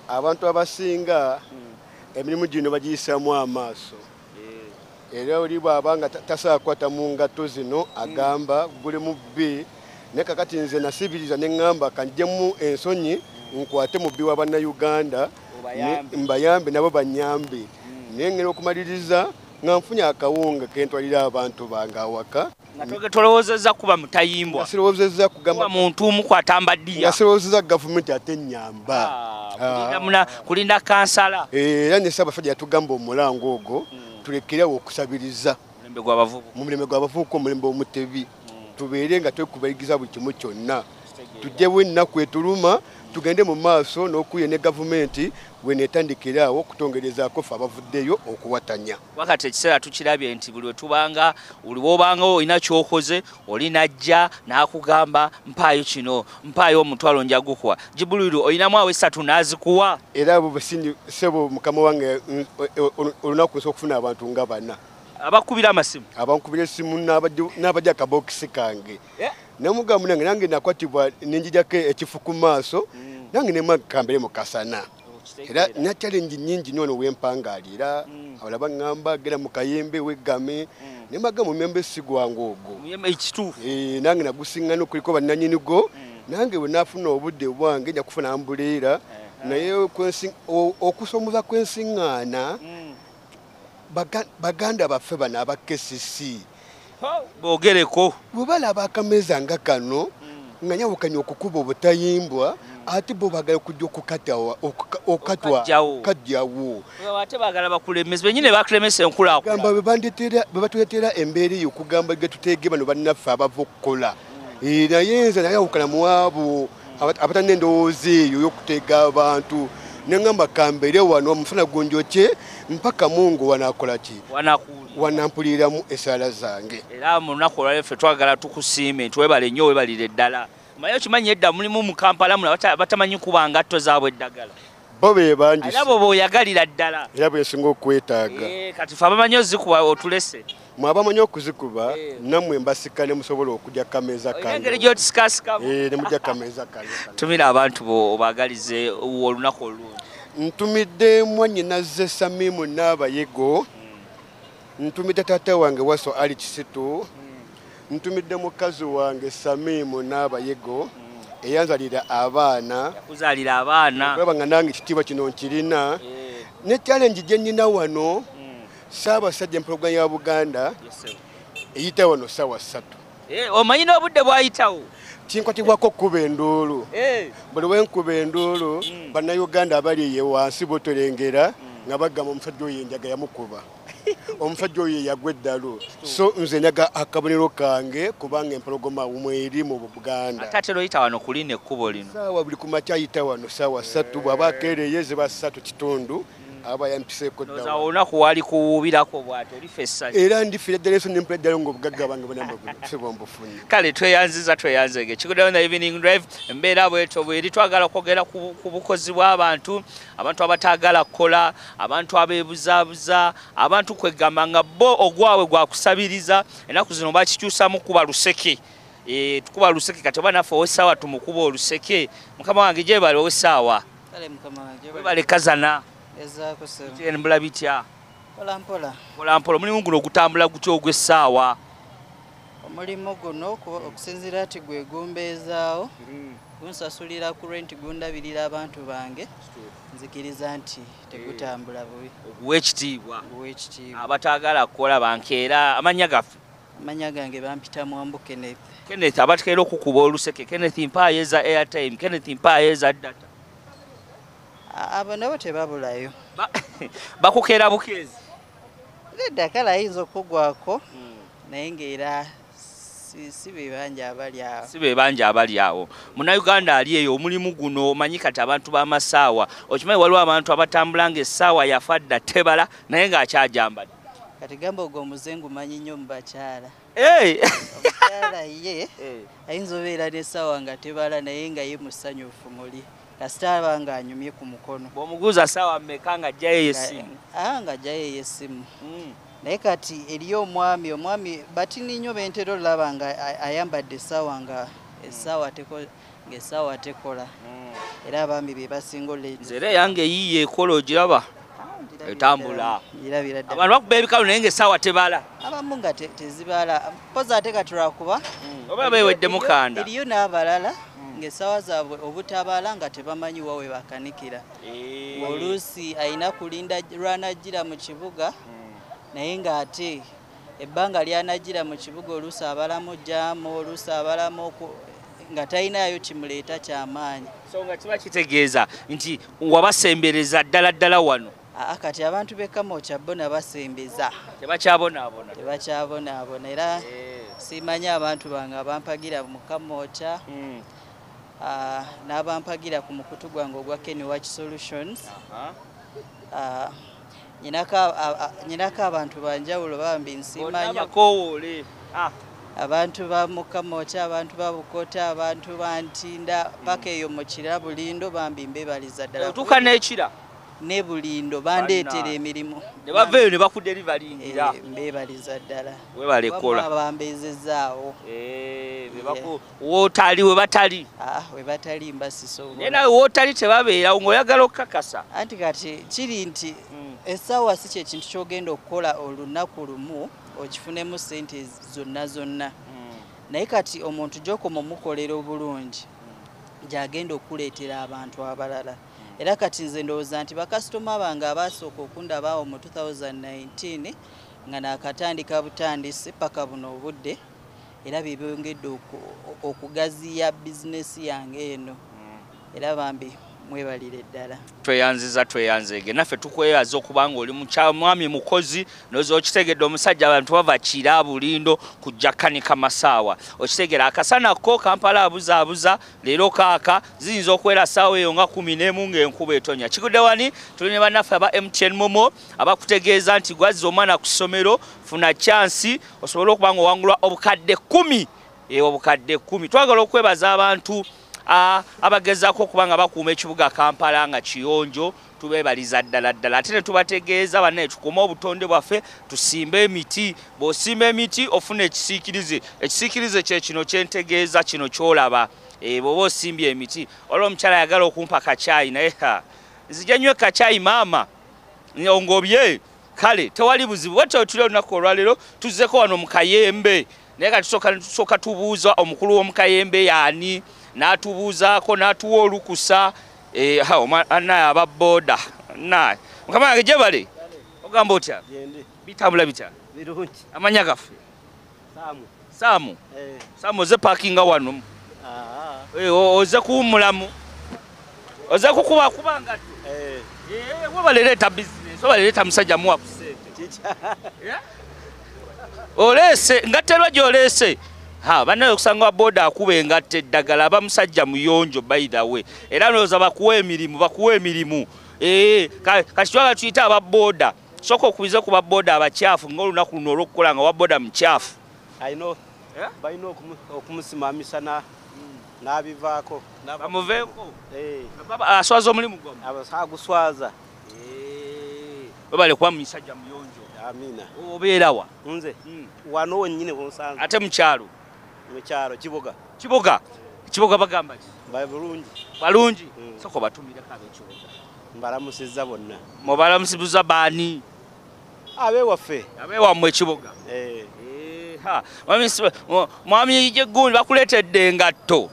abantu abasinga emirimu gino bagiyisaamu amaaso era oli bw'abanga tasobola kukwata mu ngatto zino agamba gulemu bbi naye kakati nze nasibiriza ne ŋŋamba kanjemu ensonyi nkwate mu bbi wa bannayuganda mbayambe nabo banyambe naye ngera okumaliriza nga nfunye akawunga kentwalira abantu bange awaka tolowoozezza kuba mutayimbwa sirowoozezza kugamba muntu omu kwatambaddiya nasirowoozezza gavumenti ate ennyamba kulinda kansala era ne Ssaabasajja yatugamba omulango ogwo tulekerewo okusabiriza mu mulembe gw'abavubuka omulembe omutebi tubeere nga twekubaligiza buli kimu kyonna tujjewo ennaku etuluma tugende mu maaso n'okuye ne gavumenti bweneetandikiraawo okutongerezaako ffe abavuddeyo okuwatanya wakati ekiseera tukirabye nti buli wetubanga buli wobanga olina kyokoze oli najja n'akugamba mpaayo kino mpaayo omutwalo nja gukuwa Jibuliru olinamu awo 3 n'azikuwa era abo besindi sebo mukama wange olunaku nsobola okufuna abantu nga 4 abakubira amasimu abankubira essimu n'abajja akabokisi kange namugamu nange nakwatibwa nenjijako ekifu ku maaso nange nemakambere mu kasana era na challenge nyingi nyono wempangalira abalaba ngamba gera mu kayembe wegame nemaga mu membe sigwango ogwo ekitufu nange nagusingana okuliko bannanyinigo nange we nafuna obudde bwange nja kufuna ambuleera naye okusomoza kwensingana baganda baffe bano abakesisi bogereko bwebalaba akameza nga kano nga nyawukanya okukuba obutayimbwa ate bo bagala kujja okukatwa kajjawo ate bagala bakulemesa benyine bakulemesa enkulaakulana gamba bwe batuleetera embeera eyo okugamba ge tuteege bano bannaffe abava okukola naye nze nayawukana mu abo abatalina endowooza eyo y'okuteega abantu neŋŋamba kambeere wano omusana gunjokye mpaka mungu wanaakola ki wanampuliramu esaala zange era mu lunaku olwaleero ffe twagala tukusiime twebale nnyo webalire ddala maye okimanyi edda mulimu mu Kampala muno batamanyi kuba ngatto zaabwe eddagala bo be bangi era bo b'oyagalira ddala era bwensinga okwetaaga kati ffe abamanyi ozikuba otulese mwe abamanyi okuzikuba nammwe mbasika ne musobola okujja kameeza kange engeri gy'otusikasikamu ne mujja kameeza kange tumira abantu bo obagalize olunaku olungi ntumidde mwannyinaze Samimu n'abayego ntumidde taata wange Waso Ali Kisitu ntumidde mukazi wange Samimu n'abayego eyanzalira abaana yakuzalira abaana olaba nga nange ekitiibwa kino nkirina ne challenge gye nnina wano Ssaabasajja empologoma ya Buganda eyita wano ssaawa 3 omanyi n'obudde bwayitawo kinkwatibwako okuba enduulu buli wenkuba enduulu bannayuganda abali ye wansi botolengera nga bagamba omusajja oyo enjaga yamukuba omusajja oyo yagwa eddalo so nze nyaga akabonero kange kubanga empologoma mweri mu Buganda ate loyita wano kuline ekkubo lino saawa buli kumakya ayita wano saawa 3 bw'aba akeereye ziba 3:00 aba yampiseeko ddawa olunaku wali kuwubirako bw'ati olifessa era ndifiira ddala eso nempula ddala ng'obugagga bange bonambufunye kale tweyanzege Kigudde on the evening drive embeera bwetyo bweri twagala kwogera ku bukozi bw'abantu abantu abataagala kukola abantu abeebuzaabuza abantu kwegamba nga bo ogwawe gwakusabiriza ennaku zino bakikyusamu kuba luseke tukuba luseke kati oba naffe owessaawa tumukuba oluseke mukama wange gyebale owessaawa webale kazana mbula bitya mpolampola omulimu guno ogutambula gutya ogw'essaawa omulimu guno okusinziira nti gwegumbeezaawo gunsasulira ku rent gundabirira abantu bange nzikiriza nti tegutambula bubi oguw'ekitiibwa abataagala kukola bankeera amannya gaffe amanya gange bampita Mwambu Kenneth abategeera okukuba oluseke Kenneth mpaayo eza airtime Kenneth mpaayo eza data abo nabo tebabulayo bakukeera bukeezi nedda kale ayinza okugwako naye ng'era si be banja abali awo Munnayuganda ali eyo omulimu guno omanyi kati abantu b'amasaawa okimanyi waliwo abantu abatambula ng'essaawa yafa dda tebala naye ng'akyajambadde kati gamba ogwo omuzengu manyi nnyo mu bakyala omukyala ye ayinza obeera n'essaawa nga tebala naye nga ye musanyufu muli kasita aba nga anyumye ku mukono bw'omuguuza ssaawa mmeka nga ajjayo ey'essimu nga ajjayo ey'essimu naye kati eriyo omwami batini nnyo bentera olaba nga ayambadde essaawa nga essaawa tekola era abaami be basinga nze era eyange eyiye ekola ogiraba etambula abantu bakuba ebikalu naye ng'essaawa tebala abamu nga tezibala mpozi ate kati lwakuba oba bawedde mukanda eriyo n'abalala ng'essaawa zaabwe obutabala nga tebamanyi wawe bakanikira oluusi ayina kulinda lwanajjira mu kibuga naye ng'ate ebbanga lyanagira mu kibuga oluusi abalamu jaamu oluusi abalamu nga talinayo kimuleeta kyamaanyi so nga kiba kitegeeza nti wabasembereza ddala wano kati abantu b'Kamoocha bona basembeza tebakyabonaabona era simanyi abantu bange abampagira mu Kamoocha n'abampagira ku mukutu gwange ogwa Ken Watch Solutions nyinako abantu banjawulo bambi nsimanyi abantu ba Kamoocha abantu ba Bukota abantu ba Ntinda paka eyo mu Kira Bulindo bambi mbebaliza ddala otuuka n'ekira ne Bulindo bandeetera emirimu ne baveeyo ne bakuderivalingira mbebaliza ddala webalekola bambezezaawo wootali we batali mbasiso naye nawe wootali tebabeerawo ng'oyagala okukakasa anti kati kiri nti essaawa si kyekintu ky'ogenda okukola olunaku lumu okifunemu ssente zonna naye kati omuntu gy'okoma omukolera obulungi gy'agenda okuleetera abantu abalala era kati nze ndowooza nti bakasitoma bange abaasooka okundabaawo mu 2019 nga naakatandika butandisi paka buno obudde era bye byongedde okugaziya bizinesi yange eno era bambi mwebalire ddala tweyanzege naffe tukwebaza okuba nga oli mwami mukozi noza okitegedde omusajja abantu bava Kira Bulindo kujja kanika masaawa okitegera akasana ko Kampala abuzaabuza leero kaaka ziyinza okuwera ssaawa eyo nga 11 ng'enkuba etonya Kigudde wani tuli ne bannaffe aba MTN Momo abakutegeeza nti gwazza omwana ku ssomero funa chansi osobole okuba nga owangulwa obukadde 10 obukadde 10 twagala okwebaza abantu abagezaako okubanga bakuuma ekibuga Kampala nga kiyonjo tubeebaliza ddala ate ne tubategeeza banne tukuuma obutonde bwaffe tusimbe emiti bw'osimba emiti ofuna ekisiikirize kye kino kyentegeeza kino kyolaba bw'oba osimbye emiti olwo omukyala ayagala okumpa kacaayi naye nzija nywe kacaayi maama ngobye kale tewali buzibu bwetyo tuli olunaku olwaleero tuzzeko wano mu Kayembe naye kati tusooka tubuuza omukulu w'omukayembe yaani n'atubuuzaako n'atuwa olukusa naye ababooda naye mukama wange gyebale ogamba otya bitambula bitya amanya gaffe Saamu oze paakinga wano oze kuwummulamu oze kukubakuba ngatto webalereeta bizinesi webalereeta musajja muwa ku ssente Olese ngatterwa gyolese banaye okusanga wa boda akuba engatte eddagala aba musajja muyonjo by the way era nooza bakuwa emirimu kati twala tuyita aba boda soka okubize ku ba boda abakyafu ng'olunaku luno olw'okukola nga wa boda mukyafu balina okumusimamisa n'abivaako bamuveeko aswaza omulimu gwamu aguswaza webale kuba musajja muyonjo amina obeera wa nze wano wennyini kunsanze ate mukyalo kiboga bagamba ki balungi soko batumireko ab'ekiboga mbalamusizza bonna mubalamusibuza baani abeewammwe ekiboga mwami Kigudde bakuleetedde engatto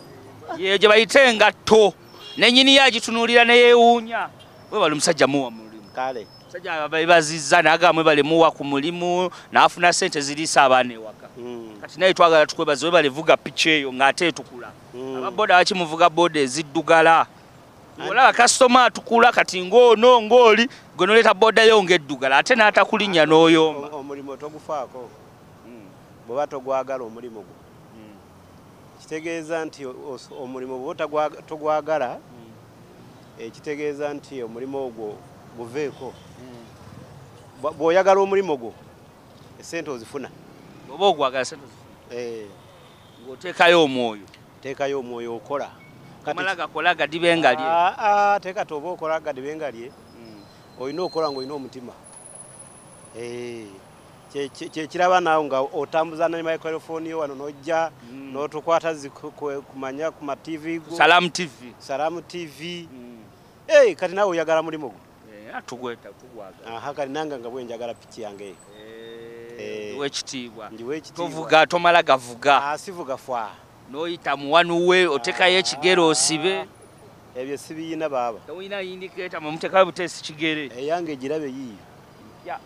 gye bayita engatto nenyini yagitunuulira neyeewuunya webali musajja muwa mulimu kale musajja babazizza nagamwe balemuwa ku mulimu n'afuna ssente ziriisa abaana ewaka kati naye twagala tukwebaza webale vuga piki eyo ng'ate etukula ababoda bakimuvuga boda eziddugala olaba kasitoma atukula kati ng'ono ng'oli gwe noleeta boda yo ng'eddugala ate n'atakulinnya n'oyomba omulimu togufaako bw'oba togwagala omulimu gwo kitegeeza nti omulimu bw'oba togwagala ekitegeeza nti omulimu ogwo guveeko bw'oyagala omulimu gwo esente ozifuna oba ogwagala sente ng'oteekayo omwoyo okola omala gakola gadibe nga lye teekati oba okola gadibe nga lye olina okukola ng'olina omutima kyekiraba naawe nga otambuza ne microphone yo wano n'ojja n'otukwata kumanya ku ma TV go Salamu TV kati naawe oyagala mulimu gwo kati nange nga bwenjagala piki yange wekitiibwa tovuga tomala gavuga sivuga fwa n'oyita muwanuwe otekayo ekigere osibe ebyo sibiyina baaba towina indicator mumutekayo buteesi kigere eyange egirabe yiiyo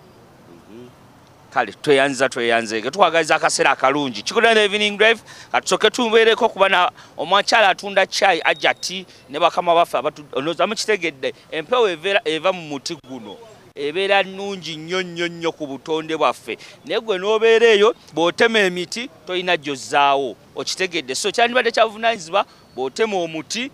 kale tweyanzeke tukwagaliza akaseera akalungi Kigudde ne evening drive katusoke tumbeereko kuba omwakyala atunda chai ajati ne bakama baffe onozamu kitegedde empewo eva mu muti guno ebeera nnungi nnyo ku butonde bwaffe naye gwe n'obeera eyo bw'otema emiti tolina gy'ozzaawo okitegedde so kyandibadde kyabuvunaanyizibwa bw'otema omuti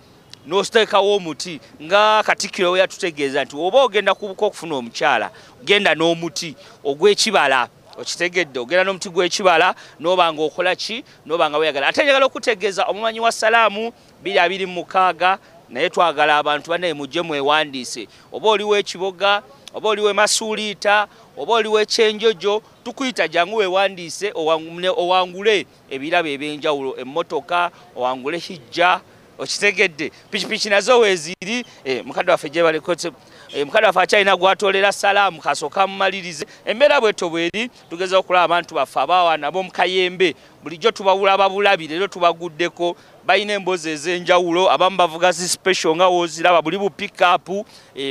n'ositeekawo omuti nga Katikkiro we yatutegeeza nti oba ogenda kubuka okufuna omukyala genda n'omuti ogw'ekibala okitegedde ogenda n'omuti gw'ekibala n'oba nga okola ki n'oba nga weyagala ate njagala okutegeeza omumanyi wa Salaamu 226 naye twagala abantu banaye mujje mwewandiise oba oli w'ekiboga oba oli w'emasuuliita oba oli w'ekyenjojo tukuyita jangu wewandiise owangule ebirabo eby'enjawulo emmotoka owangule hijja okitegedde pikipiki nazo weeziri mukadde waffe gye balekotse mukadde waffe akyalina gwatolera Salaamu kasooka mumalirize embeera bwetyo bweri tugeza okulaba abantu baffe abaawa nabo mu kayembe bulijjo tubawulaba bulabi leero tubaguddeko balina emboozi ez'enjawulo abamu bavuga zi special nga wooziraba buli bu pick-up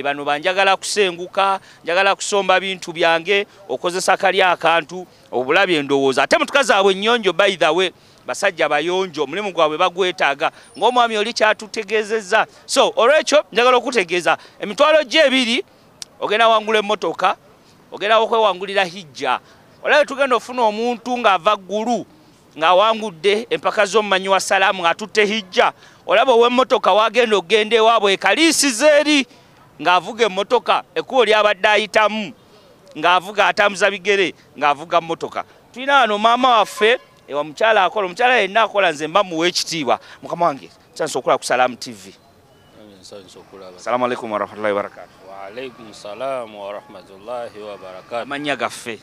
bano banjagala kusenguka njagala kusomba bintu byange okozesa kali akantu obulabi endowooza ate mutuka zaabwe nnyonjo by the way basajja bayonjo omulimu gwabwe bagwetaaga ng'omwami oli kyatutegeezezza so olwekyo njagala okutegeeza emitwalo gye ebiri ogenda wangula emmotoka ogenda okwewangulira hijja olaba tugenda ofuna omuntu ng'ava ggulu ng'awangudde empaka z'omumanyi wa Salaamu ng'atutte hijja olaba ow'emmotoka wagenda ogenda ewaabwe ekaliisiza eri ng'avuga emmotoka ekkubo lyabadde ayitamu ng'avuga atambuza bigere ng'avuga mmotoka tulina wano maama waffe ewa mukyala akola omukyala yenna akola nze mba muwa ekitiibwa mukama wange kyansa okulaba ku Salaamu TV. Assalamu alaikum warahmatullahi wabarakatuh. Wa alaikum salam warahmatullahi wabarakatuh. Amannya gaffe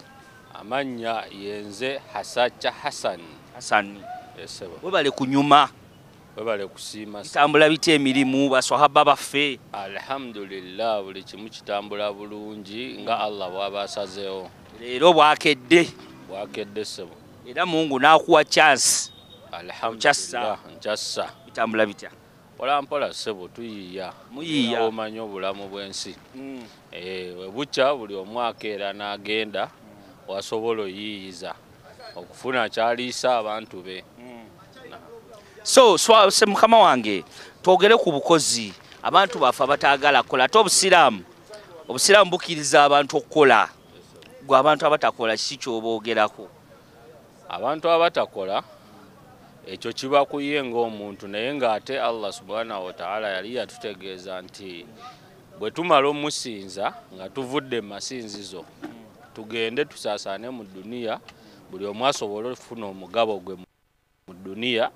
amannya yenze Hasacha Hassan. Webale kunyuma webale kusiima kitambula bitya emirimu baswahaba baffe? Alhamdulillah buli kimu kitambula bulungi nga Allah bw'abasazeewo. Leero bwakedde sebo era Mungu n'akuwa chance. Alhamdulillah nkyassa bitambula bitya? Mpola sebo tuyiiya omanyi obulamu bw'ensi webucya buli omwaka era n'agenda wasobola oyiiyiza okufuna kyaliisa abantu be. So mukama wange twogere ku bukozi abantu baffe abataagala kukola ate obusiraamu bukkiriza abantu okukola gwe abantu abatakola kiki ky'oboogerako? Abantu abatakola ekyo kiba kuye ng'omuntu naye ng'ate Allah subhanahu wa ta'ala yali yatutegeeza nti bwe tumala omusinza nga tuvudde mu masinzizo tugende tusaasaane mu dduniya buli omu asobola okufuna omugabo gwe mu dduniya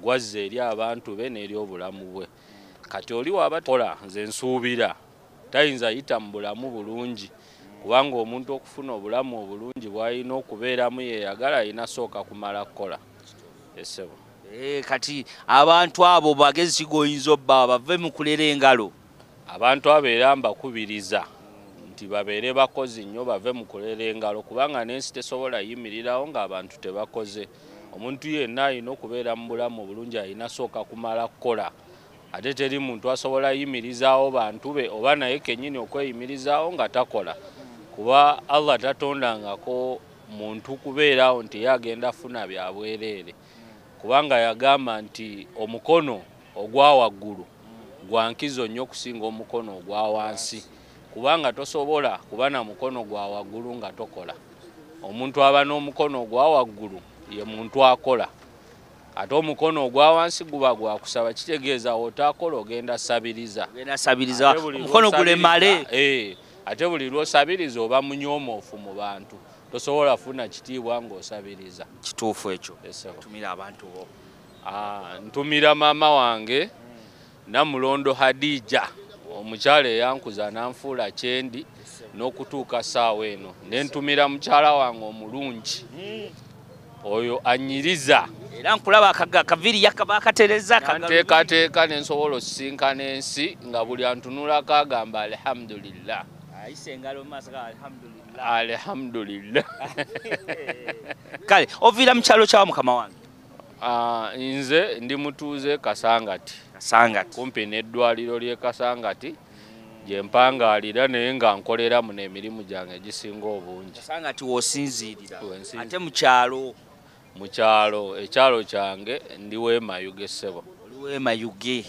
gwazze eri abantu be n'eri obulamu bwe. Kati oli wabatakola nze nsuubira tayinza yita mu bulamu bulungi kubanga omuntu okufuna obulamu obulungi bw'alina okubeeramu yeeyagala alina sooka kumala kukola. Esebo. Kati abantu abo bagezi kigoyinza obba bave mu kulera engalo. Abantu abeera mbakubiriza nti babeere bakozi nnyo bave mu kulera engalo kubanga n'ensi tesobola yimirirawo ng'abantu tebakoze. Omuntu yenna alina okubeera mu bulamu obulungi alina sooka kumala kukola. Ate teri muntu asobola yimirizaawo bantu be oba naye kennyini okweyimirizaawo nga takola. Kuba Allah tatondangako muntu kubeerawo nti yagenda afuna bya bwereere. Kubanga yagamba nti omukono ogwa waggulu gwa nkizo nnyo okusinga omukono ogwa wansi. Kubanga tosobola kuba na mukono gwa waggulu nga tokola. Omuntu aba n'omukono ogwa waggulu ye muntu akola. Ate omukono ogwa wansi guba gwa kusaba kitegeeza otakola ogenda sabiriza. Omukono gulemale. Ate buli lw'osabiriza oba munyoomoofu mu bantu. Tosobola funa kitiibwa ng'osabiriza. Kituufu ekyo. Tumira abantu bo. Ntumira maama wange Namulondo Hadija omukyala eyankuza n'anfuula kyendi n'okutuuka ssaawa eno. Ne ntumira mukyala wange omulungi oyo anyiriza. Era nkulaba akaviri yakabakatereza kanteekateeka ne nsobola osisinkana ensi nga buli antunulako agamba alhamdulillah. Ayise engalo maaso alhamdulillah. Alhamdulillah. Kale oviira mu kyalo kya mukama wange? Nze ndi mutuuze Kasangati. Kumpi n'eddwaliro ly'e Kasangati gye mpangaalira naye nga nkoleramu n'emirimu gyange egisinga obungi. Kasangati w'osinziirira ate mu kyalo? Mu kyalo ekyalo kyange ndi Weemayuge ssebo. Oli Weemayuge.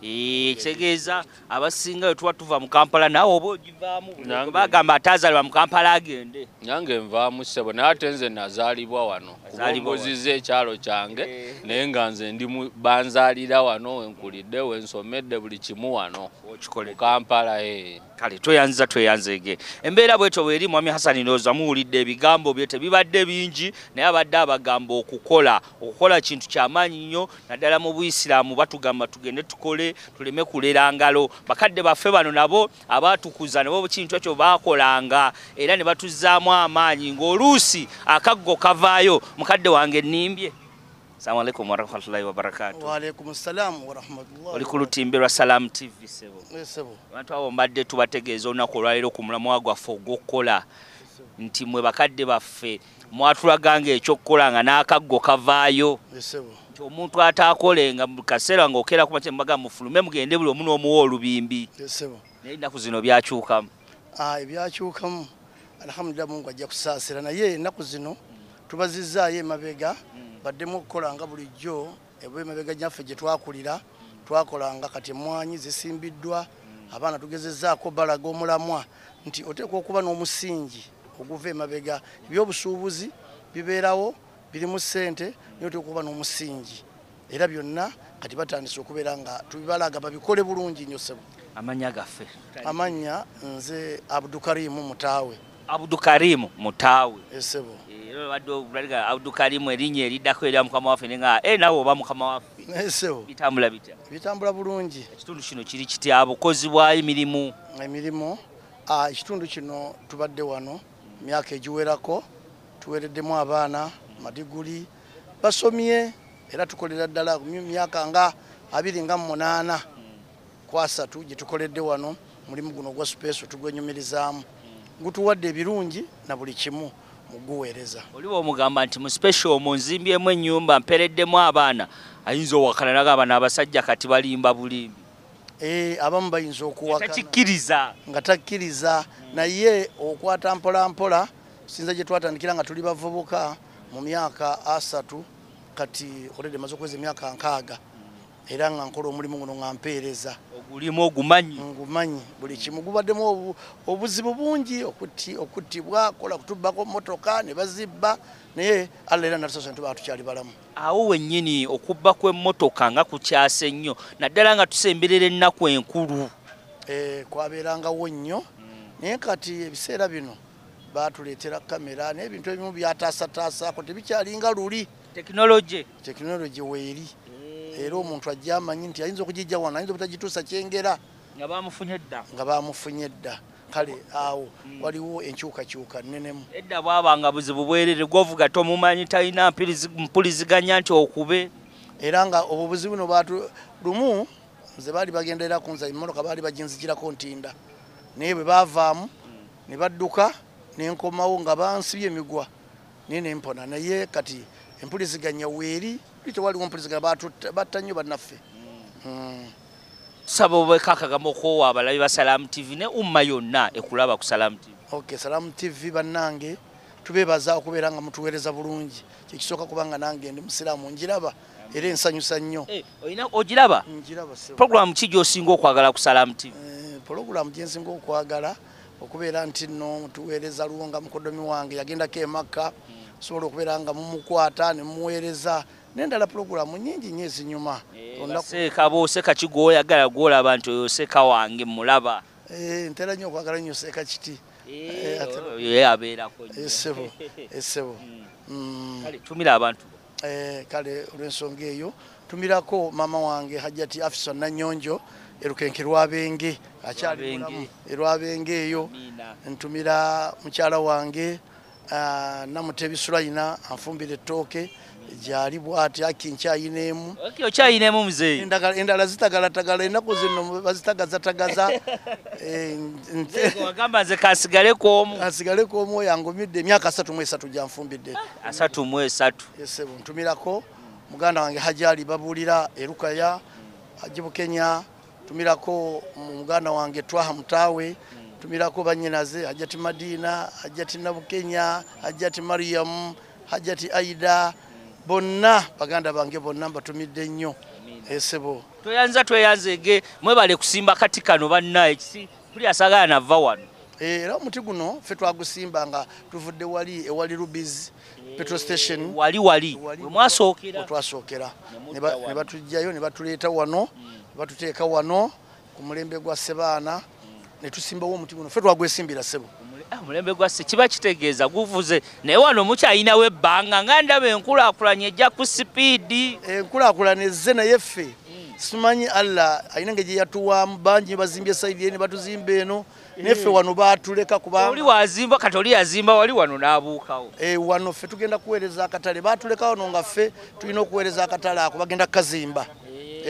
Kitegeeza abasinga bwe tuba tuva mu Kampala naawe oba ogivaamu bagamba ataazaalibwa mu Kampala agende. Nange nvaamu ssebo naye ate nze nazaalibwa wano kubongoziza ekyalo kyange naye nga nze ndi banzaalira wano wenkulidde wensomedde buli kimu wano mu Kampala. Kale tweyanzege embeera bwetyo bweri Mwami Hassan ndowooza muwulidde ebigambo bye tebibadde bingi naye abadde abagamba okukola kintu kyamaanyi nnyo naddala mu Buyisiraamu batugamba tugende tukole tuleme kulera ngalo. Bakadde baffe bano nabo abatukuza nabo kintu ekyo baakolanga era ne batuzzaamu amaanyi ng'oluusi akaggo kavaayo. Mukadde wange nnimbye. Assalamu alaikum warahmatullahi wabarakatuh. Wa alaikum assalam warahmatullahi. Oli ku lutimbe lwa Salam TV sebo. Sebo. Abantu abo mbadde tubategeeza olunaku olwaleero ku mulamwa gwaffe ogw'okukola nti mwe bakadde baffe mwatulaganga ekyokukola nga n'akaggo kavaayo. Sebo. Nti omuntu ataakolenga mu kaseera ng'okeera ku makya mbaga mufulume mugende buli omu n'omuwa olubimbi. Sebo. Naye ennaku zino byakyukamu. Ebyakyukamu alhamdulillah Mungu ajja kusaasira naye ennaku zino tubazizzaayo emabega baddemu okukola nga bulijjo emabega gyaffe gye twakulira twakolanga kati emmwanyi zisimbiddwa abaana tugezezzaako balaga omulamwa nti oteekwa okuba n'omusingi oguva emabega. Ebyobusuubuzi bibeerawo birimu ssente naye oteekwa okuba n'omusingi era byonna kati batandise okubeera nga tubibalaga babikole bulungi nnyo ssebo. Amannya gaffe? Amannya nze Abdukarimu Mutaawe. Abdukarimu Mutaawe. Esebo. Abdukarimu erinnya eriddako erya mukama waffe nenga nawe oba mukama waffe. Esebo. Bitambula bitya? Bitambula bulungi. Ekitundu kino kiri kitya bukozi bwa emirimu? Emirimu ekitundu kino tubadde wano myaka egiwerako tuwereddemu abaana madiguli basomye era tukolera ddala myaka nga 28 kwasatu gye tukoledde wano mulimu guno gwa space tugwenyumirizaamu gutuwadde ebirungi na buli kimu muguweereza. Oliwo omugamba nti mu special omwo nzimbyemu ennyumba mpereddemu abaana ayinza owakana nagamba n'abasajja kati balimba bulimbi. Abamu bayinza okuwakana nga takkiriza naye okwata mpola mpola sinza gye twatandikira nga tuli bavubuka mu myaka 3 kati olede maze okweza emyaka 6 era nga nkola omulimu guno nga mpeereza. Gulimu ogumanyi. Ngumanyi buli kimu gubaddemu obuzibu bungi okuttibwa kola kutubbako motoka ne bazibba naye alla era natusose nti batukyali balamu. Awo wennyini okubba kw'emmotoka nga kukyase nnyo naddala nga tusemberera ennaku enkulu. Kwabeerangawo nnyo naye kati ebiseera bino batuleetera kamera n'ebintu ebimu byataasataasako tebikyalinga luli. Tekinologi weeri. Era omuntu ajja amanyi nti ayinza okugijja wano ayinza obutagituusa kyengera. Nga baamufunye dda. Kale awo waliwo enkyukakyuka nnenemu. Edda bwabanga buzibu bwerere gwovuga tomumanyi talina mpuliziganya nti okube. Era nga obwo buzibu no lumu nze baali bagendera kunza emmotoka baali baginzigirako ntinda. Naye bwe baavaamu ne badduka nenkomawo nga bansibye emigwa naye nempona naye kati empuliziganya weeri tewaliwo mpuliziganya batta nnyo bannaffe. Tusaba obweka akagambo okwowa abalabi ba Salamu TV ne umma yonna ekulaba ku Salamu TV. Okay, Salamu TV bannange tubeebaza okubeera nga mutuweereza bulungi. Kyekisooka kubanga nange ndi musiraamu njiraba era ensanyusa nnyo. Oyina ogiraba? Njiraba sebo. Programu ki gy'osinga okwagala ku Salamu TV? Programu gye nsinga okwagala okubeera nti nno mutuweereza luwonga mukodomi wange yagendako e Makka sobola okubeera nga mumukwata ne mumuweereza n'endala programu nnyingi nnyo ezinyuma. Seeka booseka ki gw'oyagala gw'olaba nti oyo seeka wange mulaba? Ntera nnyo okwagala nnyo seeka kiti. Ye abeerako nnyo. Essebo. Kale tumira abantu. Kale olw'ensonga eyo tumirako maama wange Hajjati Afisa Nanyonjo erukenke Lwabenge akyali mulamu Lwabenge eyo. Ntumira mukyala wange Namutebi Sulaina anfumbira ettooke gyali bw'ati akinkyayinemu. Okyayinemu muzeeyi? Endala zitagalagala ennaku zino bazitagazatagaza. Wagamba nze kasigaleko omu oyo angumidde emyaka 33 gyanfumbidde. 33. Esebo ntumirako muganda wange Hajali babuulira erukaya Haji Bukenya. Tumirako muganda wange Twaha Mutaawe. Tumirako bannyinaze Hajjati Madina, Hajjati Nabukenya, Hajjati Mariam, Hajjati Aida. Bonna baganda bange bonna mbatumidde nnyo. Esebo tweyanzege mwebale kusimba kati kano bannaye kisi tuli asagala nava wano. Era omuti guno ffe twagusimba nga tuvudde ewali Rubiz petrol station. Wali mwasookera? Twasookera ne batujjayo ne batuleeta wano batuteeka wano ku mulembe gwa Sebaana ne tusimbawo omuti guno ffe twagwesimbira Sebo. Mulembe gwasse kiba kitegeeza guvuze naye wano mukyayinawo ebbanga nga ndaba enkulaakulanya ejja ku sipiidi. Enkulaakulana ezze naye ffe simanyi Allah ayina ngeri gye yatuwaamu bangi bazimbye sayidi eni batuzimba eno neffe wano baatuleka kubanga oli wazimba kati oli yazimba wali wano n'abuukawo. Wano ffe tugenda kuweereza akatale baatuleka wano nga ffe tulina okuweereza akatale ako bagenda kazimba.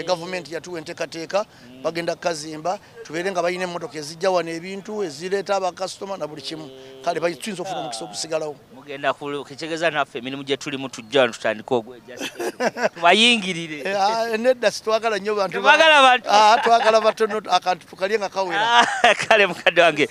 Gavumenti yatuwa enteekateeka bagenda kazimba tubeere nga balina emmotoka ezijja wano ebintu ezireeta abakasitoma na buli kimu. Kale tuyinza okufuna omukisa okusigalawo. Mugenda kukitegeeza naffe emirimu gye tulimu tujja wano tutandika tubayingirire. Nedda sitwagala nnyo bantu. Twagala batono akantu tukalye nga kawera. Kale mukadde wange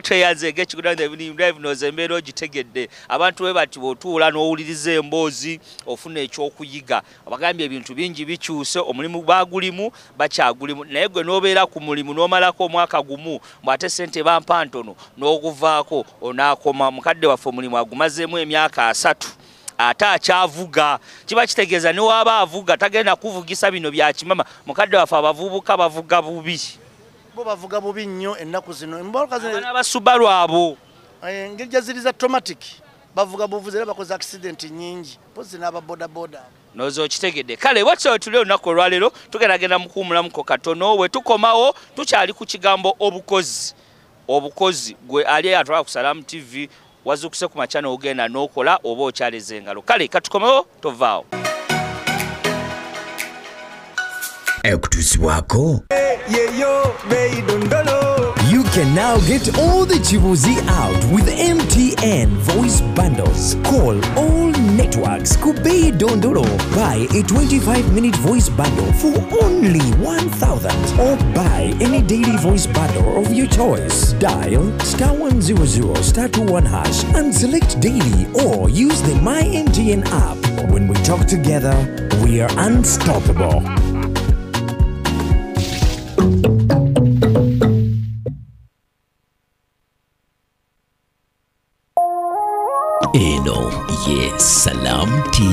tweyanzege Kigudde Evening Live noze embeera ogitegedde. Abantu we bati bw'otuula n'owuliriza emboozi ofuna ekyokuyiga. Abagambye ebintu bingi bikyuse omulimu bagulimu bakyagulimu naye gwe n'obeera ku mulimu n'omalako omwaka gumu bw'ate ssente bampa ntono n'oguvaako onaakoma. Mukadde waffe omulimu agumazeemu emyaka 3 ate akyavuga. Kiba kitegeeza ne waba avuga tagenda kuvugisa bino bya kimama. Mukadde waffe abavubuka bavuga bubi. Bo bavuga bubi nnyo ennaku zino. Abaana ba Subaru abo engeri gye ziri za automatic bavuga buvuzi era bakoze accident nnyingi pozi n'aba bodaboda. Nozo kitegedde. Kale watso tulio nako lwalero tugeragenda mukumulamuko katono we tukomawo tukyali ku kigambo obukozi gwe ali atwala ku Salamu TV wazukuse ku machano ogenda n'okola oba okyaleze engalo. Kale katukomewo tovaawo. Ekutusibwako You can now get all the Chibuzi out with MTN voice bundles. Call all networks Kubei Dondoro. Buy a 25-minute voice bundle for only 1,000 or buy any daily voice bundle of your choice. Dial *100*21# and select daily or use the My MTN app. When we talk together, we are unstoppable. eno ye Salam TV.